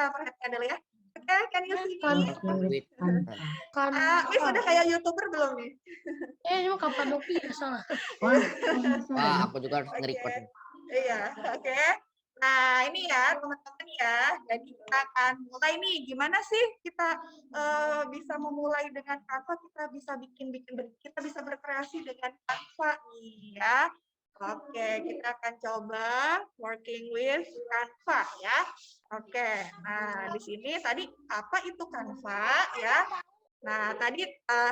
kita perhatikan dulu ya. Oke, can you see me? Working with Canva. Miss udah kayak YouTuber belum nih? Ini Kapadokia salah. Wah, aku juga harus nge-record. Iya, oke. Nah, ini ya teman-teman ya. Jadi kita akan mulai nih. Gimana sih kita bisa memulai dengan Canva? Kita bisa kita bisa berkreasi dengan Canva nih ya. Oke, kita akan coba working with Canva ya. Oke. Nah, di sini tadi apa itu Canva ya? Nah, tadi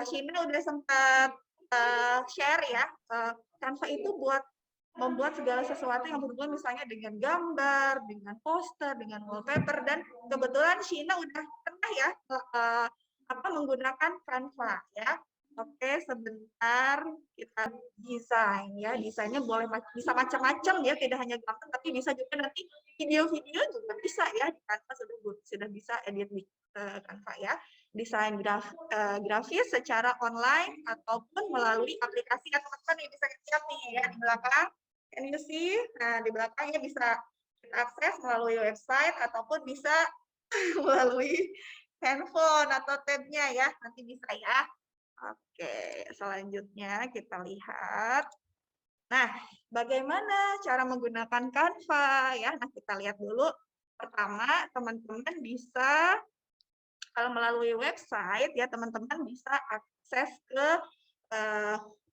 Shina udah sempat share ya. Canva itu buat membuat segala sesuatu yang berhubungan misalnya dengan gambar, dengan poster, dengan wallpaper, dan kebetulan Shina udah pernah ya menggunakan Canva ya. Oke, sebentar kita desain ya. Desainnya bisa macam-macam ya, tidak hanya gambar, tapi bisa juga nanti video-video juga bisa ya di Canva, sudah bisa edit di Canva ya. Desain grafis secara online ataupun melalui aplikasi yang teman-teman bisa lihat nih ya di belakang. Can you see? Nah, di belakangnya bisa kita akses melalui website ataupun bisa melalui handphone atau tabnya ya. Nanti bisa ya. Oke, selanjutnya kita lihat. Nah, bagaimana cara menggunakan Canva ya? Nah, kita lihat dulu. Pertama, teman-teman bisa kalau melalui website ya, teman-teman bisa akses ke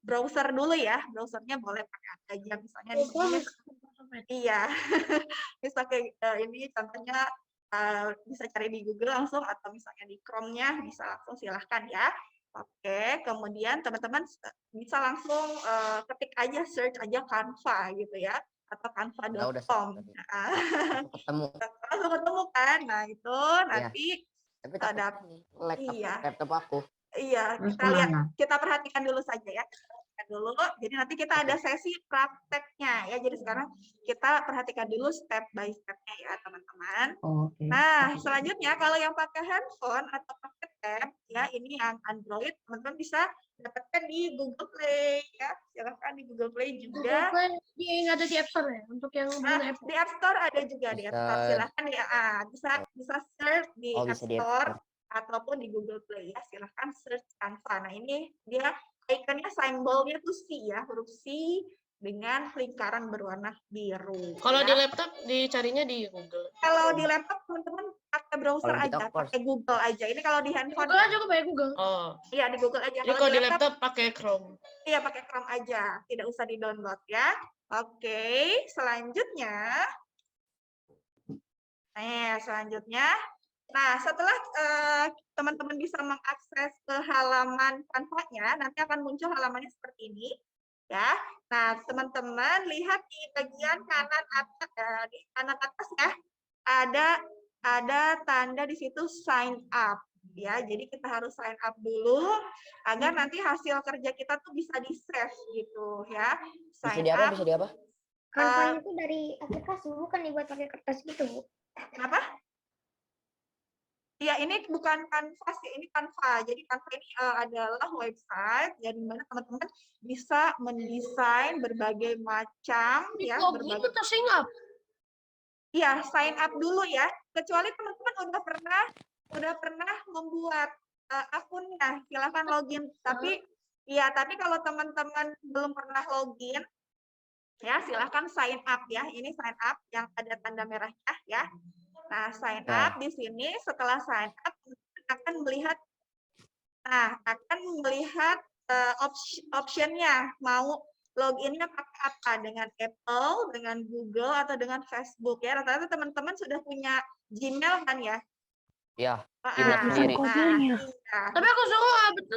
browser dulu ya. Browsernya boleh pakai apa aja, misalnya di sini. Iya, bisa kayak ini contohnya bisa cari di Google langsung atau misalnya di Chrome-nya bisa langsung, silahkan ya. Oke, kemudian teman-teman bisa langsung ketik aja, search aja Canva gitu ya, atau canva.com. Langsung ketemu kan, nah itu nanti ada laptop aku. Iya, kita perhatikan dulu saja ya. Dulu. Jadi nanti kita ada sesi prakteknya ya. Jadi sekarang kita perhatikan dulu step by step-nya ya, teman-teman. Nah, selanjutnya kalau yang pakai handphone atau pakai tab ya, ini yang Android, teman-teman bisa dapatkan di Google Play ya. Silahkan di Google Play juga. Google Play ada di App Store ya untuk yang di App Store ada juga di App Store. Silahkan ya, bisa search di App Store ataupun di Google Play ya. Silahkan search Canva. Nah, ini dia ikonnya simbolnya tuh C ya, huruf C dengan lingkaran berwarna biru. Kalau di laptop dicarinya di Google. Kalau di laptop teman-teman pakai browser aja, pakai Google aja. Ini kalau di handphone. Google aja pakai Google. Oh. Iya, di Google aja. Jadi kalau di laptop pakai Chrome. Iya, pakai Chrome aja, tidak usah di-download ya. Oke, selanjutnya. Nah, setelah teman-teman bisa mengakses ke halaman Canva-nya, nanti akan muncul halamannya seperti ini, ya. Nah, teman-teman lihat di bagian kanan atas ya, ada tanda di situ sign up, ya. Jadi kita harus sign up dulu agar nanti hasil kerja kita tuh bisa di-save gitu, ya. Sign up. Bisa di apa? Canva itu dari aplikasi, bukan dibuat pakai kertas gitu, Bu. Kenapa? Ya, ini bukan Canva sih, ini Canva. Jadi Canva ini adalah website yang dimana teman-teman bisa mendesain berbagai macam ya, berbagai. Itu sign up. Iya, sign up dulu ya. Kecuali teman-teman udah pernah membuat akunnya, silakan login. Tapi kalau teman-teman belum pernah login, ya silakan sign up ya. Ini sign up yang ada tanda merahnya ya. Nah, sign up di sini, setelah sign up akan melihat optionnya, mau loginnya pakai apa, dengan Apple, dengan Google, atau dengan Facebook ya. Rata-rata teman-teman sudah punya Gmail kan ya? Iya, Gmail sendiri. Tapi aku suruh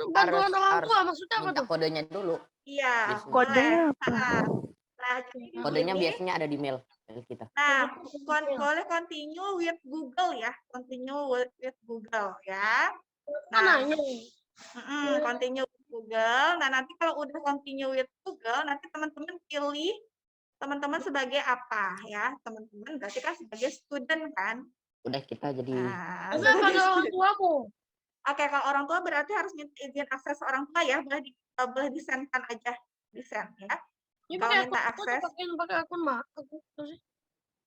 bantuan orang tua, maksudnya apa tuh? Kodenya dulu. Iya, kodenya apa? Nah, kodenya biasanya ada di mail kita. Nah, boleh continue with Google ya, continue with Google ya. Nah, continue with Google. Nah, nanti kalau udah continue with Google, nanti teman-teman pilih teman-teman sebagai apa ya? Teman-teman berarti kan sebagai student kan? Udah kita jadi. Sebagai orang tuaku. Oke, kalau orang tua berarti harus minta izin akses orang tua ya, boleh di-send-kan aja, di-send ya. Kalau minta akses pakai akun mak.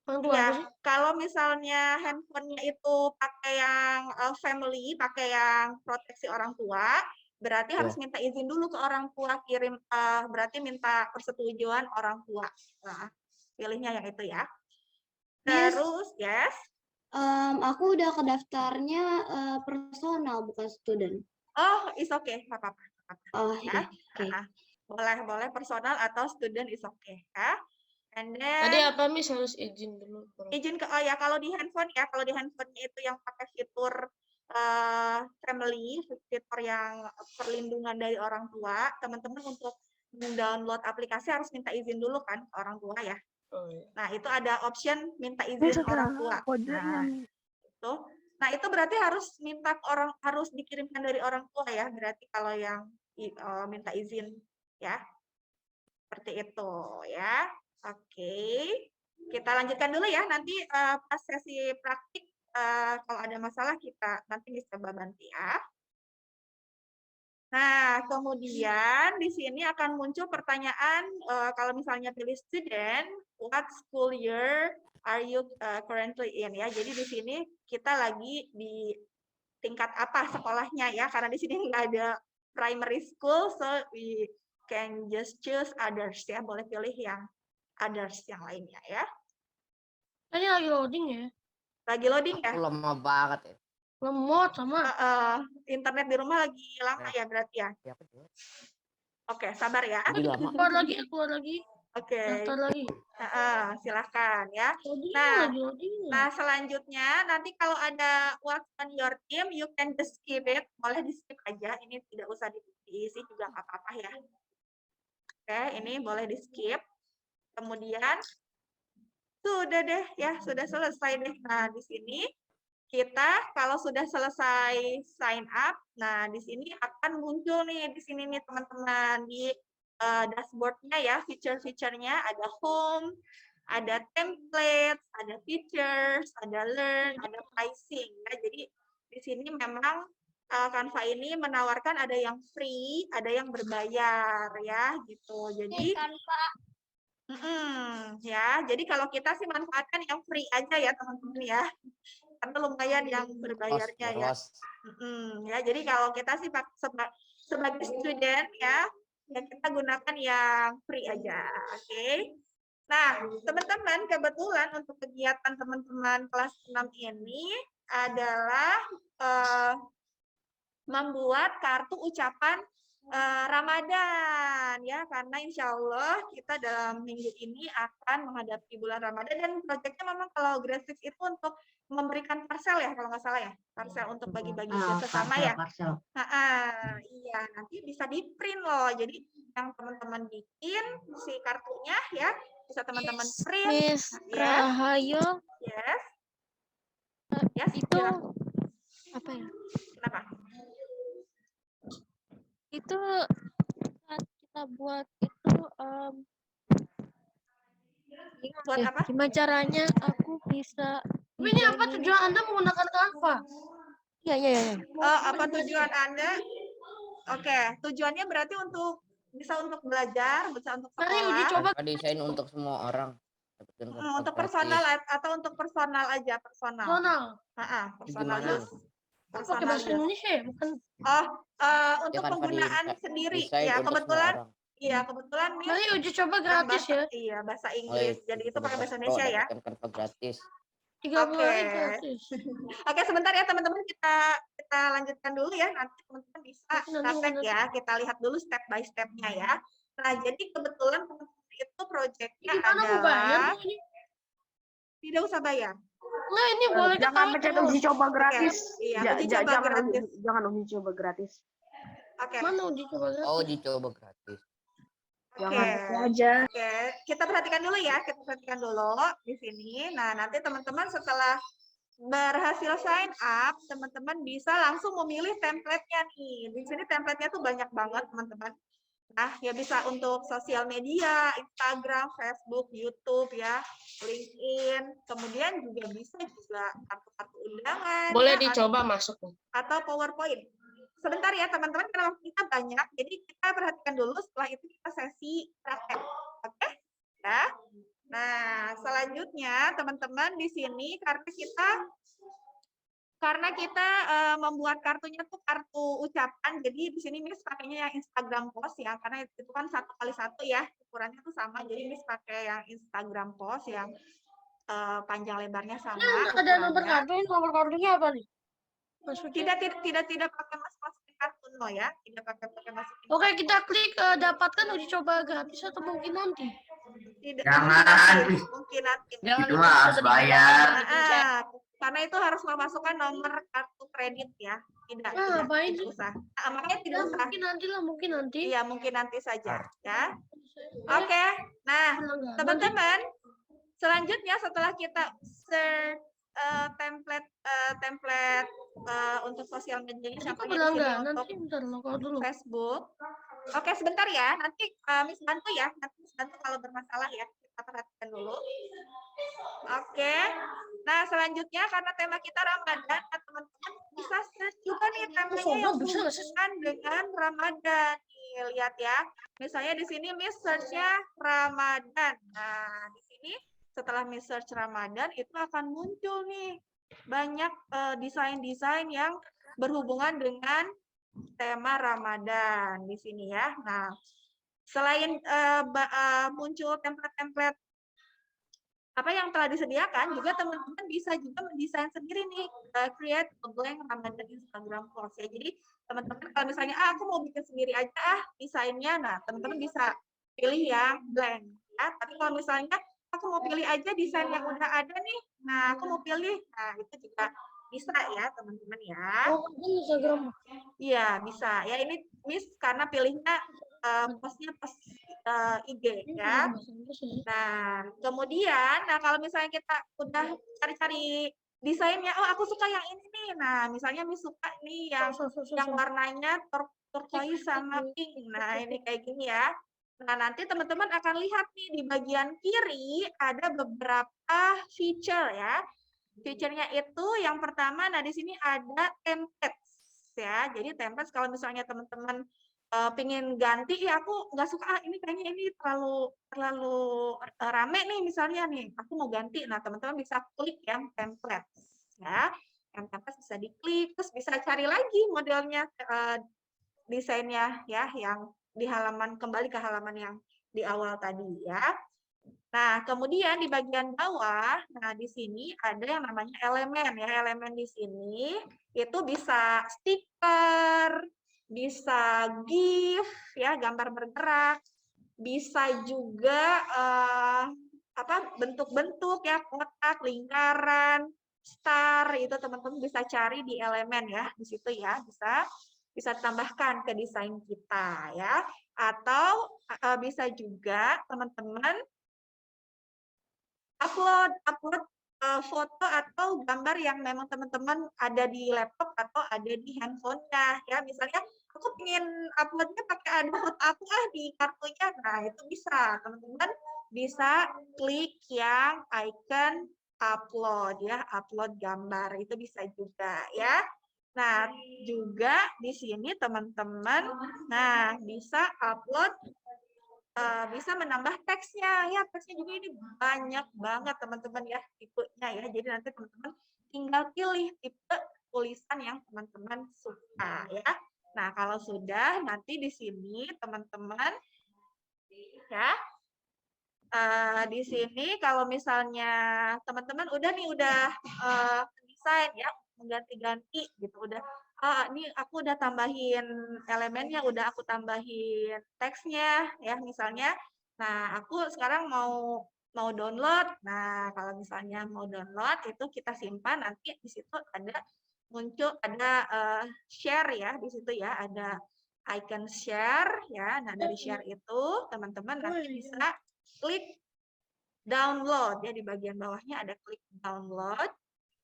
Orang tua Iya, apa sih? kalau misalnya handphonenya itu pakai yang family, pakai yang proteksi orang tua, berarti harus Iya. minta izin dulu ke orang tua kirim, berarti minta persetujuan orang tua. Nah, pilihnya yang itu ya. Miss, Terus, yes. aku udah ke daftarnya personal bukan student. Oh, is okay, nggak apa-apa. Oh Ya. iya, oke. Boleh personal atau student is okay ya. And Tadi then apa Miss harus izin dulu? izin ke ya kalau di handphonenya itu yang pakai fitur family, fitur yang perlindungan dari orang tua, teman-teman untuk mendownload aplikasi harus minta izin dulu kan ke orang tua ya. Oh, iya. Nah, itu ada option minta izin orang tua. Nah, itu berarti harus harus dikirimkan dari orang tua ya, berarti kalau yang minta izin ya. Seperti itu ya. Oke. Kita lanjutkan dulu ya, nanti pas sesi praktik kalau ada masalah kita nanti bisa bantu ya. Nah, kemudian di sini akan muncul pertanyaan kalau misalnya pilih student, what school year are you currently in ya. Jadi di sini kita lagi di tingkat apa sekolahnya ya, karena di sini nggak ada primary school, so we can just choose others ya, boleh pilih yang others yang lainnya ya. Ini lagi loading ya? Lagi loading ya? Aku lama banget ya. Lemot sama. Internet di rumah lagi lama ya berarti ya? Ya, aku juga. Oke, sabar ya. Jadi lama. Keluar lagi. Oke. Daftar lagi. Silahkan ya. Nah, selanjutnya nanti kalau ada what's on your team, you can just skip it. Boleh di skip aja. Ini tidak usah diisi juga nggak apa-apa ya. Oke, ini boleh di skip. Kemudian sudah deh ya, sudah selesai deh. Nah, di sini kita kalau sudah selesai sign up, nah di sini akan muncul nih di sini nih teman-teman di dashboard-nya ya, feature-feature-nya ada home, ada templates, ada features, ada learn, ada pricing ya. Jadi di sini memang Canva ini menawarkan ada yang free, ada yang berbayar ya gitu. Jadi ya, jadi kalau kita sih manfaatkan yang free aja ya teman-teman ya, karena lumayan yang berbayarnya ya. Ya, jadi kalau kita sih sebagai student ya kita gunakan yang free aja, oke? Nah, teman-teman, kebetulan untuk kegiatan teman-teman kelas 6 ini adalah membuat kartu ucapan Ramadan ya, karena insya Allah kita dalam minggu ini akan menghadapi bulan Ramadan, dan proyeknya memang kalau Gratis itu untuk memberikan parcel ya, kalau nggak salah ya, parcel untuk bagi-bagi ke sesama ya. Iya, nanti bisa di print loh, jadi yang teman-teman bikin si kartunya ya bisa teman-teman print. Miss Rahayu, Yes. itu apa ya? Kenapa? Itu saat kita buat itu Buat apa? gimana caranya aku bisa Tapi ini apa tujuan Anda menggunakan Canva? Iya. Apa tujuan Anda? Oke, tujuannya berarti bisa untuk belajar, bisa untuk Mari uji sekolah. coba. Desain untuk semua orang. Untuk personal atau untuk personal aja, personal. Personal Gimana? use. Pakai bahasa Indonesia ya, bukan? Untuk Ya kan, penggunaan sendiri. desain Ya, untuk semua orang. kebetulan nih Mari uji coba gratis ya. Iya, bahasa Inggris. Jadi itu pakai bahasa Indonesia ya. Canva gratis. 30 hari gratis. Oke, sebentar ya teman-teman, kita lanjutkan dulu ya. Nanti teman-teman bisa praktek ya. Kita lihat dulu step by step-nya ya. Nah, jadi kebetulan teman-teman itu proyeknya Gimana mau bayar adalah tuh ini? tidak usah bayar. Nah, ini boleh Jangan pencet uji coba gratis. Iya, uji coba gratis. Jangan uji coba gratis. Oke. Mana uji coba gratis? Oh, dicoba gratis. Jangan Oke. itu aja. Oke, kita perhatikan dulu ya. Kita perhatikan dulu di sini. Nah, nanti teman-teman setelah berhasil sign up, teman-teman bisa langsung memilih template-nya nih. Di sini template-nya tuh banyak banget, teman-teman. Nah, ya bisa untuk sosial media, Instagram, Facebook, YouTube ya, LinkedIn. Kemudian juga bisa kartu-kartu undangan. Boleh ya, dicoba masuk. atau PowerPoint. Sebentar ya teman-teman, karena waktu kita banyak, jadi kita perhatikan dulu, setelah itu kita sesi praktek. Oke? Ya. Nah, selanjutnya teman-teman di sini karena kita membuat kartunya tuh kartu ucapan, jadi di sini Miss pakainya yang Instagram post ya, karena itu kan 1x1 ya, ukurannya tuh sama, jadi Miss pakai yang Instagram post yang panjang lebarnya sama. Ada nomor ukurannya. kartu, nomor kartunya apa nih? Maksudnya? Tidak pakai masukin kartu no ya, tidak pakai masukin. Oke, kita klik dapatkan uji coba gratis atau mungkin nanti. Tidak, Jangan. mungkin nanti. Jangan Itu mah harus bayar. Karena itu harus memasukkan nomor kartu kredit ya. Tidak ngapain sih? usah. Makanya tidak usah. Mungkin nanti. Iya, mungkin nanti saja ya. Oke. Nah, teman-teman, selanjutnya setelah kita search template untuk sosial media, contohnya untuk Facebook. Oke, sebentar ya. Nanti Miss bantu ya. Nanti Miss bantu kalau bermasalah ya. Kita perhatikan dulu. Oke. Nah, selanjutnya karena tema kita Ramadan, teman-teman bisa search juga nih temanya yang berhubungan dengan Ramadan. Nih, lihat ya. Misalnya di sini Miss search-nya Ramadan. Nah, di sini setelah Miss search Ramadan itu akan muncul nih banyak desain-desain yang berhubungan dengan tema Ramadan di sini ya. Nah, selain muncul template-template apa yang telah disediakan, juga teman-teman bisa juga mendesain sendiri nih, create a blank Ramadan Instagram post ya. Jadi teman-teman kalau misalnya aku mau bikin sendiri aja desainnya, nah teman-teman bisa pilih yang blank ya. Tapi kalau misalnya aku mau pilih aja desain yang udah ada nih, nah aku mau pilih, nah itu juga bisa ya teman-teman ya. Instagram. Iya bisa ya, ini Miss karena pilihnya postnya post IG ya. Nah kemudian, kalau misalnya kita udah cari-cari desainnya, oh aku suka yang ini nih. Nah misalnya Miss suka nih yang warnanya turquoise sama pink. Nah ini kayak gini ya. Nah nanti teman-teman akan lihat nih di bagian kiri ada beberapa feature ya. Feature-nya itu yang pertama, nah di sini ada templates ya. Jadi templates kalau misalnya teman-teman pengen ganti, ya aku nggak suka ini kayaknya ini terlalu rame nih misalnya nih, aku mau ganti. Nah teman-teman bisa klik yang templates ya. Yang templates bisa diklik, terus bisa cari lagi modelnya, desainnya ya, yang di halaman, kembali ke halaman yang di awal tadi ya. Nah, kemudian di bagian bawah, nah di sini ada yang namanya elemen ya. Elemen di sini itu bisa stiker, bisa GIF ya, gambar bergerak, bisa juga bentuk-bentuk ya, kotak, lingkaran, star, itu teman-teman bisa cari di elemen ya, di situ ya, bisa tambahkan ke desain kita ya. Atau bisa juga teman-teman upload foto atau gambar yang memang teman-teman ada di laptop atau ada di handphonenya ya. Misalnya aku ingin uploadnya pakai ada foto aku di kartunya, nah itu bisa teman-teman bisa klik yang icon upload ya, upload gambar itu bisa juga ya. Nah juga di sini teman-teman nah bisa upload, bisa menambah teksnya ya. Teksnya juga ini banyak banget teman-teman ya, tipenya ya. Jadi nanti teman-teman tinggal pilih tipe tulisan yang teman-teman suka ya. Nah kalau sudah, nanti di sini teman-teman ya, di sini kalau misalnya teman-teman udah desain ya, mengganti-ganti gitu, udah ini aku udah tambahin elemennya, udah aku tambahin teksnya ya misalnya. Nah aku sekarang mau download. Nah kalau misalnya mau download itu kita simpan, nanti di situ ada muncul ada share ya, di situ ya ada icon share ya. Nah dari share itu teman-teman nanti bisa klik download ya, di bagian bawahnya ada klik download.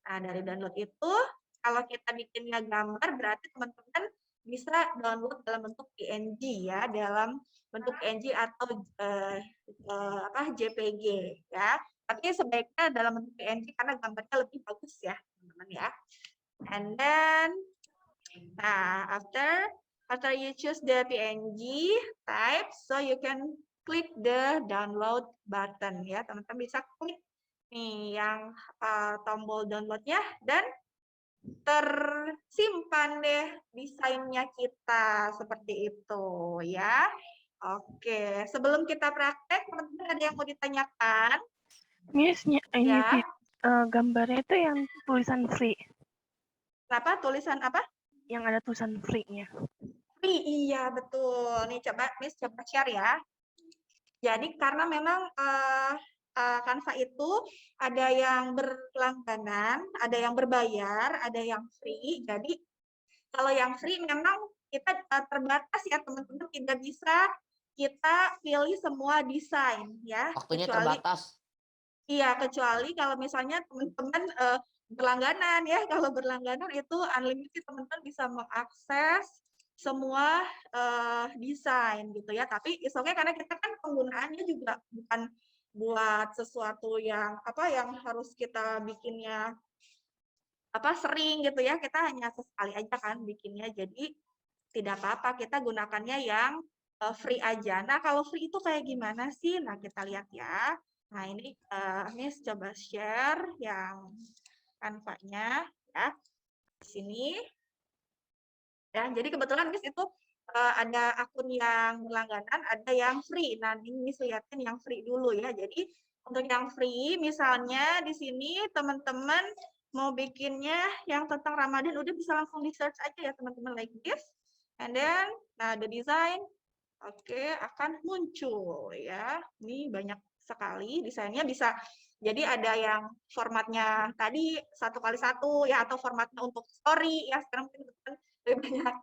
Nah dari download itu kalau kita bikinnya gambar, berarti teman-teman bisa download dalam bentuk PNG ya, dalam bentuk PNG atau JPG ya. Tapi sebaiknya dalam bentuk PNG karena gambarnya lebih bagus ya, teman-teman ya. And then, nah after you choose the PNG type, so you can klik the download button ya. Teman-teman bisa klik nih yang tombol downloadnya dan tersimpan deh desainnya kita seperti itu ya. Oke, sebelum kita praktek, teman-teman ada yang mau ditanyakan? Miss, ini Ya. gambarnya itu yang tulisan free, Kenapa? Tulisan apa? yang ada tulisan free-nya. Free, iya betul. Nih coba Miss coba share ya. Jadi karena memang Canva itu ada yang berlangganan, ada yang berbayar, ada yang free. Jadi kalau yang free memang kita terbatas ya teman-teman, tidak bisa kita pilih semua desain ya. Waktunya Kecuali terbatas. iya, kecuali kalau misalnya teman-teman berlangganan ya. Kalau berlangganan itu unlimited, teman-teman bisa mengakses semua desain gitu ya. Tapi it's okay karena kita kan penggunaannya juga bukan buat sesuatu yang yang harus kita bikinnya sering gitu ya. Kita hanya sesekali aja kan bikinnya. Jadi tidak apa-apa, kita gunakannya yang free aja. Nah, kalau free itu kayak gimana sih? Nah, kita lihat ya. Nah, ini Miss coba share yang Canva-nya ya. Di sini. Ya, jadi kebetulan Miss itu ada akun yang berlangganan, ada yang free. Nah, ini Miss lihatin yang free dulu ya. Jadi untuk yang free, misalnya di sini teman-teman mau bikinnya yang tentang Ramadan, udah bisa langsung di search aja ya teman-teman, like this. And then, nah the design, oke, akan muncul ya. Ini banyak sekali desainnya, bisa jadi ada yang formatnya tadi 1x1 ya, atau formatnya untuk story ya. Sekarang mungkin lebih banyak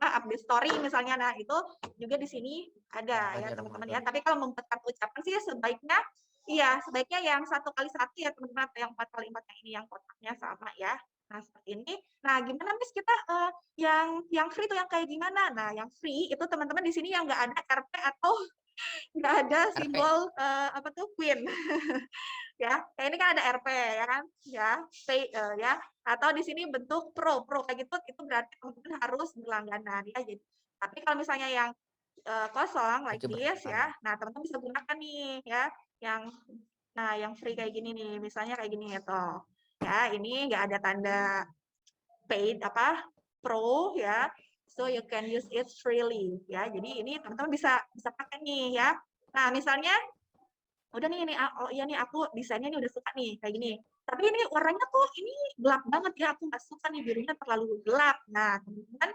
update story misalnya. Nah, itu juga di sini ada ya teman-teman ya. Tapi kalau membuatkan ucapan sih sebaiknya yang 1x1 ya teman-teman, atau yang 4x4 yang ini yang kotaknya sama ya. Nah, seperti ini. Nah, gimana Miss kita yang free itu yang kayak gimana? Nah, yang free itu teman-teman di sini yang nggak ada RP atau nggak ada simbol queen. Ya, kayak ini kan ada RP ya kan? Ya, pay ya. Atau di sini bentuk pro kayak gitu, itu berarti teman-teman harus berlangganan ya. Jadi, tapi kalau misalnya yang kosong like this ya. Nah, teman-teman bisa gunakan nih ya yang free kayak gini nih, misalnya kayak gini gitu. Ya, ini nggak ada tanda paid pro ya, so you can use it freely ya. Jadi ini teman-teman bisa pakai nih ya. Nah, misalnya udah nih oh iya nih aku desainnya nih udah suka nih kayak gini. Tapi ini warnanya kok ini gelap banget ya, aku nggak suka nih, birunya terlalu gelap. Nah, teman-teman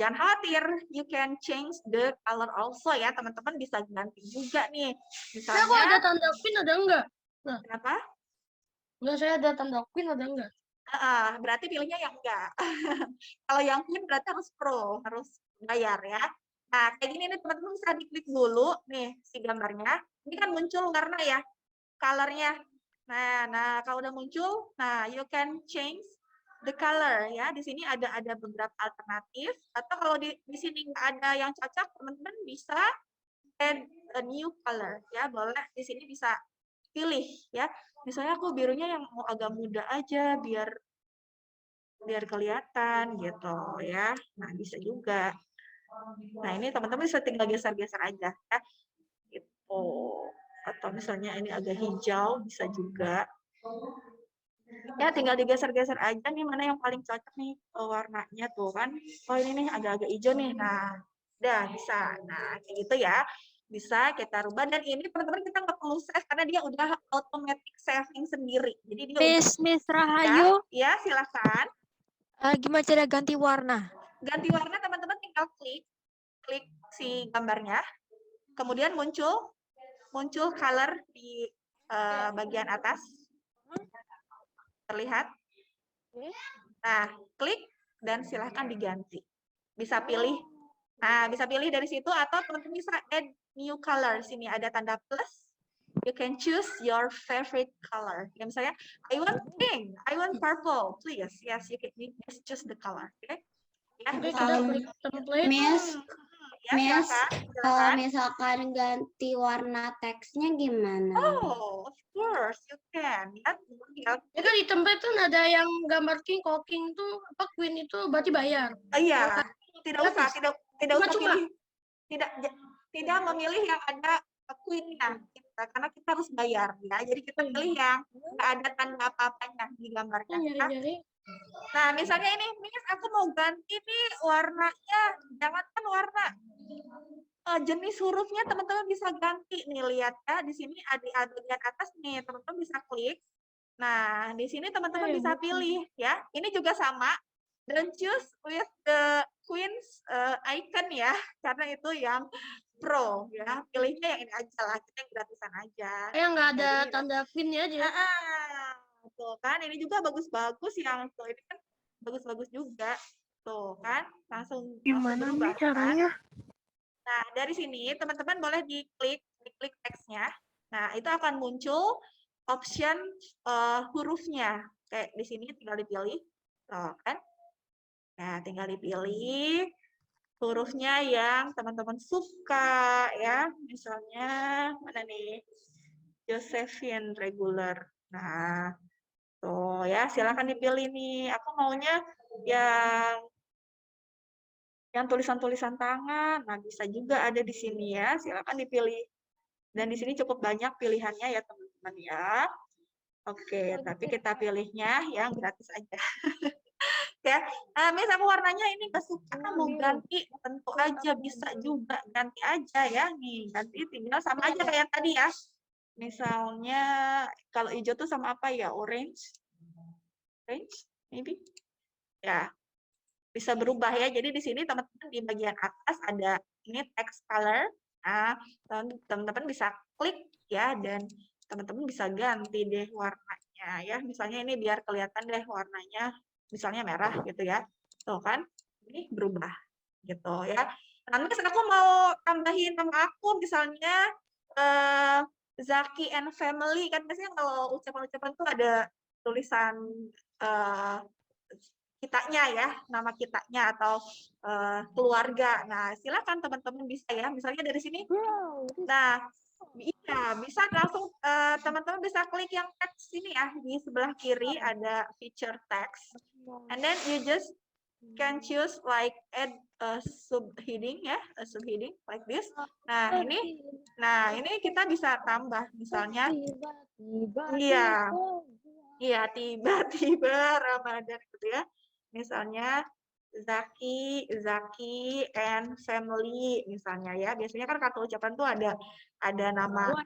jangan khawatir, you can change the color also ya, teman-teman bisa ganti juga nih. Misalnya Aku ada tanda queen ada enggak? Nah. Kenapa? Enggak, saya ada tanda queen ada enggak? Berarti pilihnya yang enggak. Kalau yang queen berarti harus pro, harus bayar ya. Nah, kayak gini nih teman-teman bisa diklik dulu nih si gambarnya. Ini kan muncul warna ya, color-nya. Nah kalau udah muncul, nah you can change the color ya. Di sini ada beberapa alternatif. Atau kalau di sini nggak ada yang cocok, teman-teman bisa add a new color ya. Boleh di sini bisa pilih ya. Misalnya aku birunya yang mau agak muda aja biar kelihatan gitu ya. Nah, bisa juga. Nah, ini teman-teman bisa tinggal geser-geser aja ya. Gitu. Atau misalnya ini agak hijau bisa juga. Ya, tinggal digeser-geser aja nih mana yang paling cocok nih warnanya tuh kan. Oh, ini nih agak-agak hijau nih. Nah, udah bisa. Nah, kayak gitu ya. Bisa kita rubah, dan ini teman-teman kita nggak perlu save karena dia udah automatic saving sendiri. Jadi dia Miss Rahayu, ya silakan. Gimana cara ganti warna? Ganti warna teman-teman tinggal klik si gambarnya, kemudian muncul color di bagian atas, terlihat. Nah, klik dan silahkan diganti. Bisa pilih. Nah, bisa pilih dari situ, atau teman-teman bisa add new color. Sini ada tanda plus. You can choose your favorite color. Ya, misalnya, I want pink, I want purple, please. Yes, you can just choose the color. Okay? Ya, Miss, ya, Miss, silakan. kalau misalkan ganti warna teksnya gimana? Oh, of course, you can. Ya, itu di tempat itu ada yang gambar king, kalau king itu queen itu berarti bayar. Iya, tidak usah pilih. Tidak, tidak memilih yang ada queen-nya kita, karena kita harus bayar ya. Jadi kita pilih yang nggak ada tanda apa-apanya di gambarnya. Ya. Nah, misalnya ini, Miss, aku mau ganti nih warnanya, jangankan warna, jenis hurufnya teman-teman bisa ganti nih, lihat ya di sini di bagian atas nih teman-teman bisa klik. Nah di sini teman-teman bisa pilih ya. Ini juga sama. Don't choose with the queen's icon ya, karena itu yang pro ya. Pilihnya yang ini aja lah, kita yang gratisan aja. Yang nggak ada Nah, jadi- tanda pin-nya aja. Tuh kan, ini juga bagus-bagus yang tuh ini kan bagus-bagus juga. Tuh kan, langsung Gimana berubah, nih kan? caranya? Nah, dari sini teman-teman boleh diklik teksnya. Nah, itu akan muncul option hurufnya. Kayak di sini tinggal dipilih. Tuh, kan? Nah, tinggal dipilih hurufnya yang teman-teman suka ya. Misalnya mana nih? Josephine regular. Nah, tuh ya, silakan dipilih nih. Aku maunya yang tulisan-tulisan tangan. Nah, bisa juga ada di sini ya. Silakan dipilih. Dan di sini cukup banyak pilihannya ya, teman-teman ya. Oke, tapi kita pilihnya yang gratis aja. Ya, Miss, aku warnanya ini nggak suka, mau ganti, tentu aja bisa juga ganti aja ya. Nih, ganti tinggal sama aja kayak tadi ya. Misalnya kalau hijau tuh sama apa ya? Orange, maybe. Ya, bisa berubah ya. Jadi di sini teman-teman di bagian atas ada ini text color. Nah, teman-teman bisa klik ya, dan teman-teman bisa ganti deh warnanya ya. Misalnya ini biar kelihatan deh warnanya, misalnya merah gitu ya. Tuh kan, ini berubah gitu ya. Nanti aku mau tambahin nama aku, misalnya Zaki and Family, kan biasanya kalau ucapan-ucapan tuh ada tulisan kitanya ya, nama kitanya atau keluarga. Nah, silakan teman-teman bisa ya, misalnya dari sini. Nah, iya, bisa langsung teman-teman bisa klik yang text sini ya, di sebelah kiri ada feature text. And then you just can choose like add a subheading ya, a subheading like this. Nah, ini kita bisa tambah misalnya iya, tiba-tiba Ramadan gitu ya. Misalnya Zaki and Family misalnya ya. Biasanya kan kata ucapan tuh ada nama.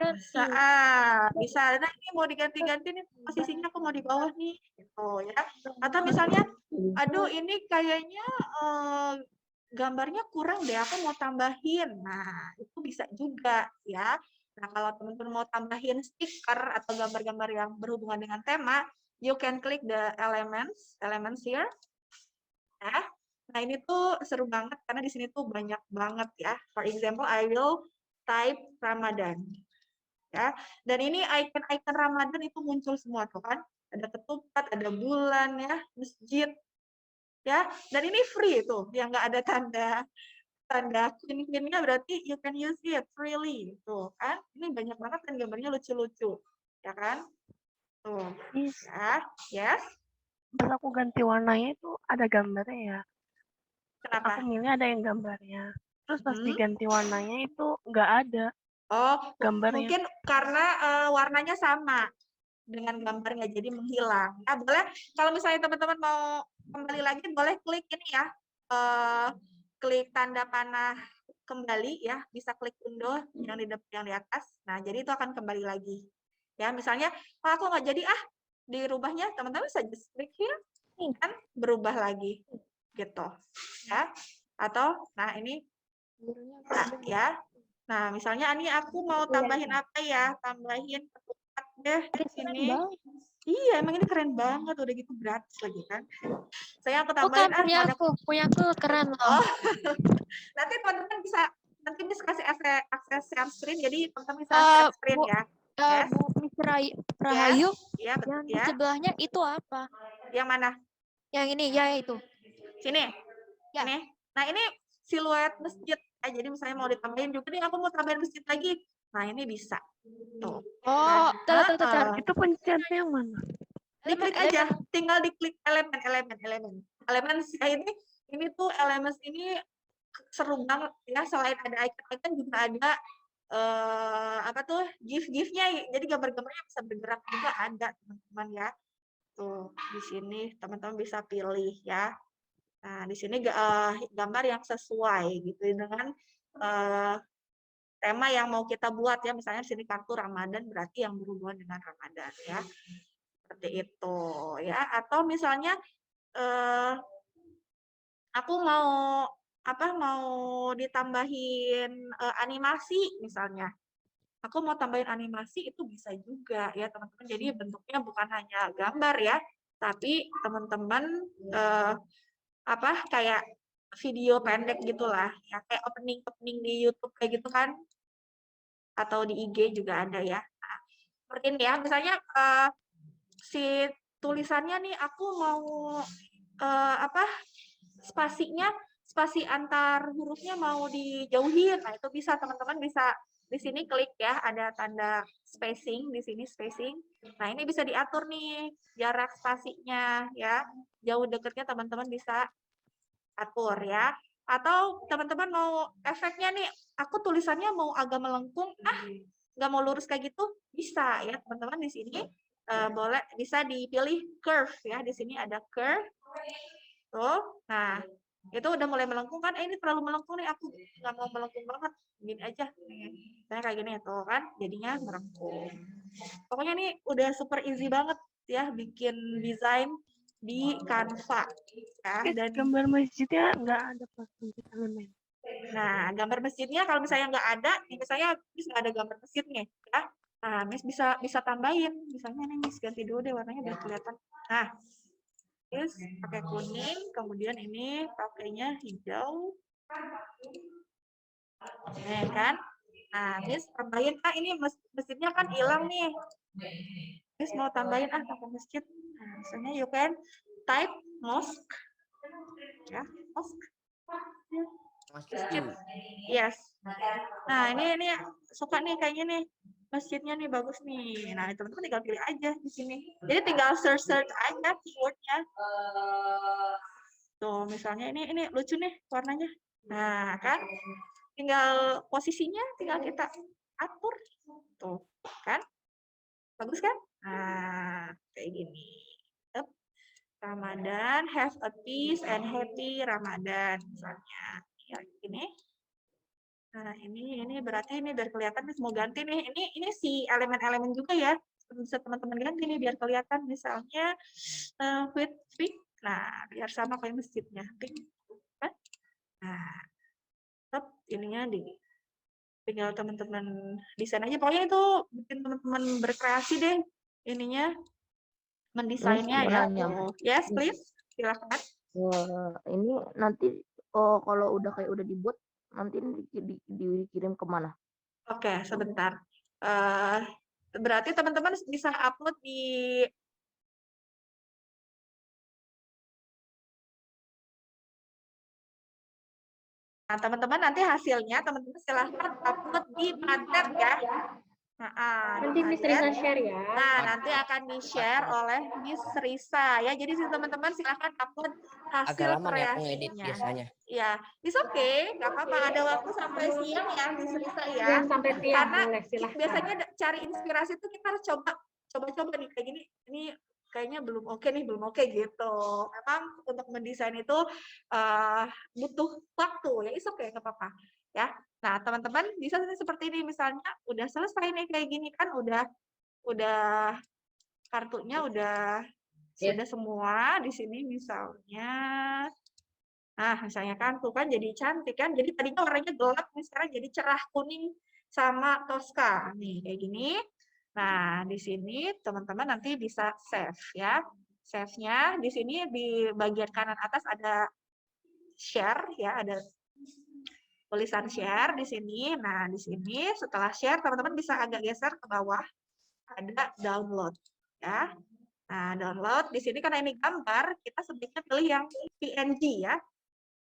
Bisa. Nah, ini mau diganti-ganti nih posisinya, aku mau di bawah nih gitu ya. Atau misalnya aduh ini kayaknya gambarnya kurang deh, aku mau tambahin. Nah, itu bisa juga ya. Nah, kalau teman-teman mau tambahin stiker atau gambar-gambar yang berhubungan dengan tema, you can click the elements here. Ya. Nah, ini tuh seru banget karena di sini tuh banyak banget ya. For example, I will type Ramadan. Ya. Dan ini icon-icon Ramadan itu muncul semua tuh kan. Ada ketupat, ada bulan ya, masjid. Ya. Dan ini free tuh, yang nggak ada tanda queen-queennya, berarti you can use it freely. Tuh kan. Ini banyak banget kan gambarnya lucu-lucu. Ya kan? Tuh. Ya. Yes. Pas aku ganti warnanya itu ada gambarnya ya. Kenapa? Aku milih ada yang gambarnya. Terus pas diganti warnanya itu nggak ada Oh, gambarnya. mungkin karena warnanya sama dengan gambarnya, jadi menghilang. Nah, boleh kalau misalnya teman-teman mau kembali lagi, boleh klik ini ya, klik tanda panah kembali ya, bisa klik undo yang di atas. Nah, jadi itu akan kembali lagi. Ya, misalnya, aku nggak jadi dirubahnya, teman-teman bisa just klik here, kan berubah lagi, gitu. Ya, atau, nah ini, ya. Nah, misalnya ini aku mau tambahin apa ya? Tambahin ketupat deh di sini. Iya, emang ini keren banget, udah gitu gratis lagi kan. Saya aku tambahin punya aku keren loh. Nanti teman-teman bisa kasih akses share screen, jadi teman-teman bisa share screen ya. Yes. Bu Miss Rahayu, Iya, betul yang di ya. sebelahnya itu apa? Yang mana? Yang ini ya itu. Sini. Ya. Ini. Nah, ini siluet masjid. Jadi misalnya mau ditambahin juga nih, aku mau tambahin masjid lagi. Nah, ini bisa. Tuh. Oh, Nah, itu pencetnya yang mana? diklik aja, tinggal diklik elemen. Elements ya, ini tuh elements ini seru banget ya, selain ada icon-icon juga ada apa tuh GIF-nya, jadi gambar-gambarnya bisa bergerak juga ada teman-teman ya. Tuh di sini teman-teman bisa pilih ya. Nah di sini gambar yang sesuai gitu dengan tema yang mau kita buat ya, misalnya di sini kartu Ramadan berarti yang berhubungan dengan Ramadan ya, seperti itu ya. Atau misalnya aku mau ditambahin animasi misalnya. Aku mau tambahin animasi itu bisa juga ya teman-teman. Jadi bentuknya bukan hanya gambar ya, tapi teman-teman kayak video pendek gitulah, ya kayak opening di YouTube kayak gitu kan, atau di IG juga ada ya. Nah, seperti ini ya, misalnya si tulisannya nih aku mau spasi antar hurufnya mau dijauhin. Nah, itu bisa teman-teman bisa di sini klik ya, ada tanda spacing di sini spacing. Nah, ini bisa diatur nih jarak spasinya ya. Jauh dekatnya teman-teman bisa atur ya. Atau teman-teman mau efeknya nih, aku tulisannya mau agak melengkung, nggak mau lurus kayak gitu, bisa ya teman-teman di sini. Boleh bisa dipilih curve ya, di sini ada curve tuh. Nah itu udah mulai melengkung kan, ini terlalu melengkung nih, aku nggak mau melengkung banget, gini aja saya kayak gini tuh kan jadinya melengkung. Pokoknya nih udah super easy banget ya bikin desain di Canva ya. Dan gambar masjidnya nggak ada pertunjuk elemen. nah gambar masjidnya kalau misalnya nggak ada, misalnya Miss nggak ada gambar masjidnya ya, nah Miss bisa tambahin, misalnya nih Miss ganti dulu deh warnanya biar kelihatan. Nah Miss pakai kuning, kemudian ini pakainya hijau, kan? Nah Miss tambahin, ini masjidnya kan hilang nih, Miss mau tambahin pakai masjid. Nah, misalnya you can type mosque ya, mosque. Masjid. Yes. Nah, ini suka nih kayaknya nih. Masjidnya nih bagus nih. Nah, teman-teman tinggal pilih aja di sini. Jadi tinggal search aja keywordnya. Tuh, misalnya ini lucu nih warnanya. Nah, kan? Tinggal posisinya tinggal kita atur. Tuh, kan? Bagus kan? Nah, kayak gini. Ramadan, have a peace and happy Ramadan misalnya. Ya, ini. Nah, ini berarti ini biar kelihatan Miss mau ganti nih. Ini si elemen-elemen juga ya. Bisa teman-teman ganti nih biar kelihatan, misalnya with pink. Nah, biar sama kayak masjidnya. Pink. Kan? Nah, ininya tinggal teman-teman desain aja. Pokoknya itu bikin teman-teman berkreasi deh ininya, mendesainnya ya. Yes, please. Silakan. Ini nanti kalau udah dibuat nanti dikirim kemana? Oke, sebentar. Berarti teman-teman bisa upload di Nah, teman-teman nanti hasilnya teman-teman silahkan upload di Padlet ya. Nanti Miss Risa share ya. Nah, nanti akan di-share oleh Miss Risa ya. Jadi teman-teman silahkan upload Agak hasil lama nih aku ngedit kreasinya. biasanya. Ya, it's okay, nggak apa-apa. Ada waktu sampai siang ya, Miss Risa ya. Ya, sampai siang. Karena Boleh, silahkan. biasanya cari inspirasi itu kita harus coba-coba nih kayak gini. Ini kayaknya belum oke nih, belum oke gitu. Memang untuk mendesain itu butuh waktu ya, it's okay, nggak apa-apa ya. Nah, teman-teman bisa seperti ini, misalnya udah selesai nih kayak gini kan, udah kartunya udah sudah semua di sini misalnya. Nah, misalnya kan tuh kan jadi cantik kan. Jadi tadinya warnanya gelap nih, sekarang jadi cerah kuning sama Tosca. Nih kayak gini. Nah, di sini teman-teman nanti bisa save ya. Save-nya di sini di bagian kanan atas ada share ya, ada tulisan share di sini. Nah, di sini setelah share teman-teman bisa agak geser ke bawah, ada download ya. Nah, download di sini karena ini gambar, kita sebaiknya pilih yang PNG ya.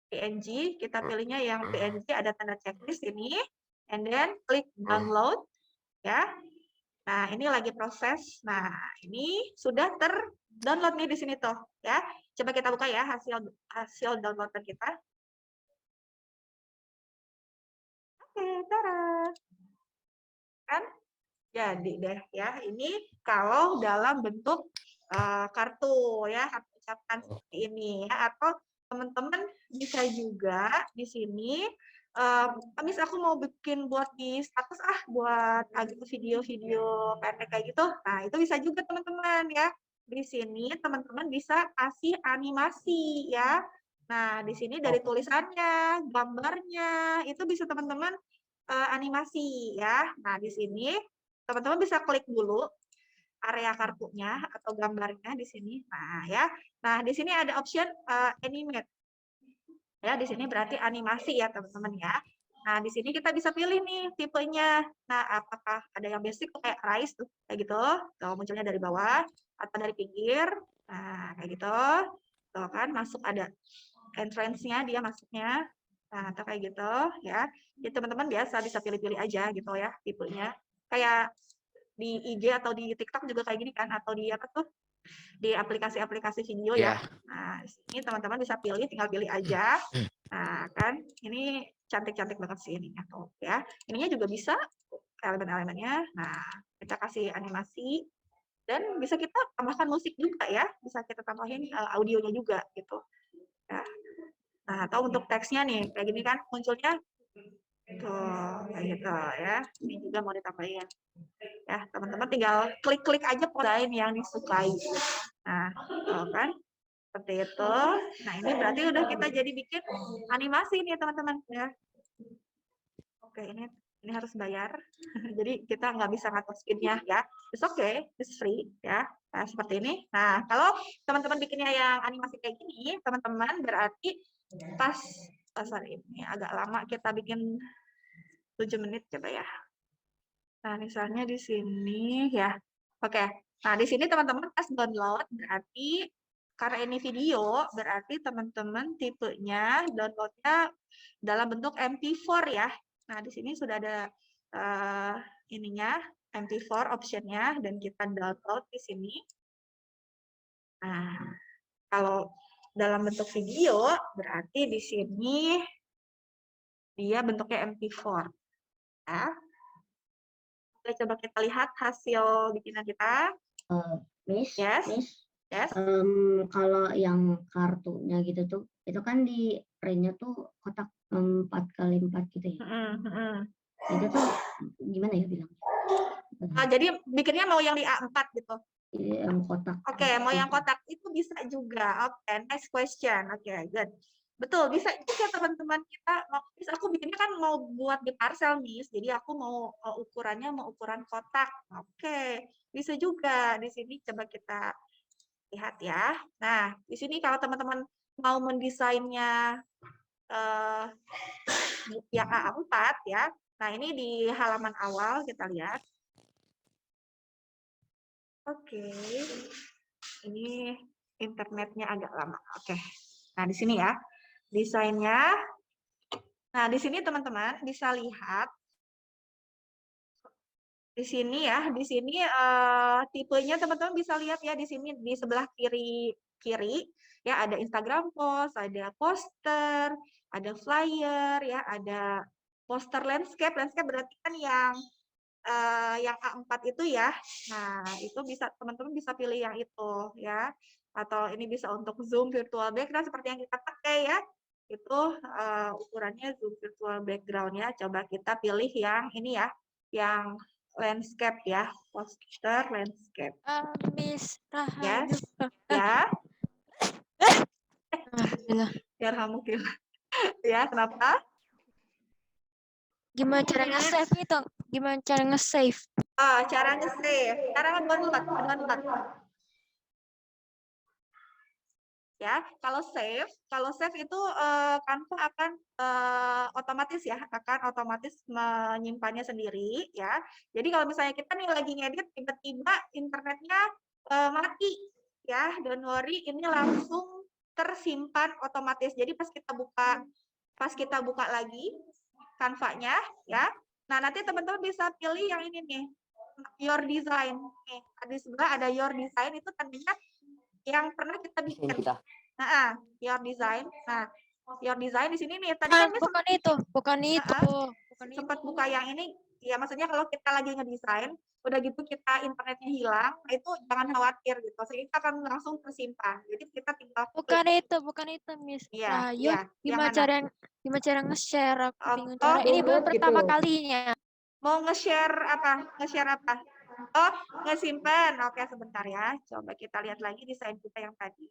PNG, kita pilihnya yang PNG, ada tanda checklist ini, and then klik download ya. Nah, ini lagi proses. Nah, ini sudah ter-download nih di sini tuh ya. Coba kita buka ya hasil downloadan kita. Oke, cara. Kan jadi deh ya. Ini kalau dalam bentuk kartu ya, kartu ucapan seperti ini ya. Atau teman-teman bisa juga di sini, Miss aku mau bikin buat di status buat agak video-video pendek kayak gitu. Nah, itu bisa juga teman-teman ya. Di sini teman-teman bisa kasih animasi ya. Nah, di sini dari tulisannya, gambarnya, itu bisa teman-teman animasi ya. Nah, di sini teman-teman bisa klik dulu area kartunya atau gambarnya di sini. Nah, ya. Nah, di sini ada option animate. Ya, di sini berarti animasi ya, teman-teman ya. Nah, di sini kita bisa pilih nih tipenya. Nah, apakah ada yang basic kayak rise tuh, kayak gitu. Tuh, munculnya dari bawah atau dari pinggir. Nah, kayak gitu. Tuh kan masuk ada entrance-nya, dia masuknya. Nah, atau kayak gitu ya. Jadi teman-teman biasa bisa pilih-pilih aja gitu ya tipenya. Kayak di IG atau di TikTok juga kayak gini kan, atau di apa tuh? Di aplikasi-aplikasi video ya. Nah, di sini teman-teman bisa pilih, tinggal pilih aja. Nah, kan ini cantik-cantik banget sih ininya tuh ya. Ininya juga bisa elemen-elemennya. Nah, kita kasih animasi dan bisa kita tambahkan musik juga ya. Bisa kita tambahin audionya juga gitu. Ya. Nah, atau untuk teksnya nih, kayak gini kan munculnya tuh, kayak gitu ya. Ini juga mau ditambahin. Ya, teman-teman tinggal klik-klik aja poin yang disukai. Nah, tuh kan seperti itu. Nah, ini berarti udah kita jadi bikin animasi nih teman-teman ya. Oke, ini harus bayar. Jadi kita nggak bisa ngatur speednya ya. It's okay, it's free ya. Nah, seperti ini. Nah, kalau teman-teman bikinnya yang animasi kayak gini, teman-teman berarti pas sorry, ini agak lama kita bikin 7 menit coba ya. Nah, misalnya di sini ya. Oke. Nah, di sini teman-teman pas download berarti karena ini video, berarti teman-teman tipenya downloadnya dalam bentuk MP4 ya. Nah, di sini sudah ada ininya MP4 optionnya dan kita download di sini. Nah, kalau dalam bentuk video berarti di sini dia bentuknya MP4. Ya. Oke, coba kita lihat hasil bikinan kita. Miss, Yes. Miss, Yes. kalau yang kartunya gitu tuh, itu kan di printnya tuh kotak 4x4 gitu ya. Itu tuh gimana ya bilangnya? Jadi bikinnya mau yang di A4 gitu. Yang kotak. Oke, mau yang kotak itu bisa juga. Oke, next question. Oke, good. Betul, bisa juga teman-teman kita. Aku bikinnya kan mau buat di parcel, Miss. Jadi aku mau ukurannya mau ukuran kotak. Oke, bisa juga. Di sini coba kita lihat ya. Nah, di sini kalau teman-teman mau mendesainnya yang A4 ya. Nah, ini di halaman awal kita lihat. Oke. Ini internetnya agak lama. Oke. Nah, di sini ya. Desainnya. Nah, di sini teman-teman bisa lihat di sini ya, di sini tipenya teman-teman bisa lihat ya di sini di sebelah kiri ya ada Instagram post, ada poster, ada flyer ya, ada poster landscape. Landscape berarti kan yang A4 itu ya. Nah, itu bisa teman-teman bisa pilih yang itu ya. Atau ini bisa untuk zoom virtual background seperti yang kita pakai ya. Itu ukurannya zoom virtual background ya. Coba kita pilih yang ini ya, yang landscape ya, poster landscape. Miss Yes. Ya. Biar kamu kira. Ya, kenapa? Gimana cara nge-save itu? Gimana cara nge-save? Cara nge-save, cara download. Ya, kalau save itu Canva akan otomatis ya, akan otomatis menyimpannya sendiri ya. Jadi kalau misalnya kita nih lagi ngedit tiba-tiba internetnya mati ya, don't worry, ini langsung tersimpan otomatis. Jadi pas kita buka lagi Canva-nya ya. Nah, nanti teman-teman bisa pilih yang ini nih, your design. Nih, di sebelah ada your design, itu tandanya yang pernah kita bikin. Nah, your design. Nah, your design di sini nih. Tadi kan bukan itu. sempat buka yang ini, ya maksudnya kalau kita lagi ngedesain, udah gitu kita internetnya hilang, nah itu jangan khawatir gitu, kita akan langsung tersimpan. Jadi kita tinggal Bukan itu, Miss. Iya, Rahayu, iya. gimana cara nge-share? Aku bingung Oh, cara. Ini baru gitu. pertama kalinya. mau nge-share apa? Nge-share apa? Oh, ngesimpan. Oke, sebentar ya. Coba kita lihat lagi desain kita yang tadi.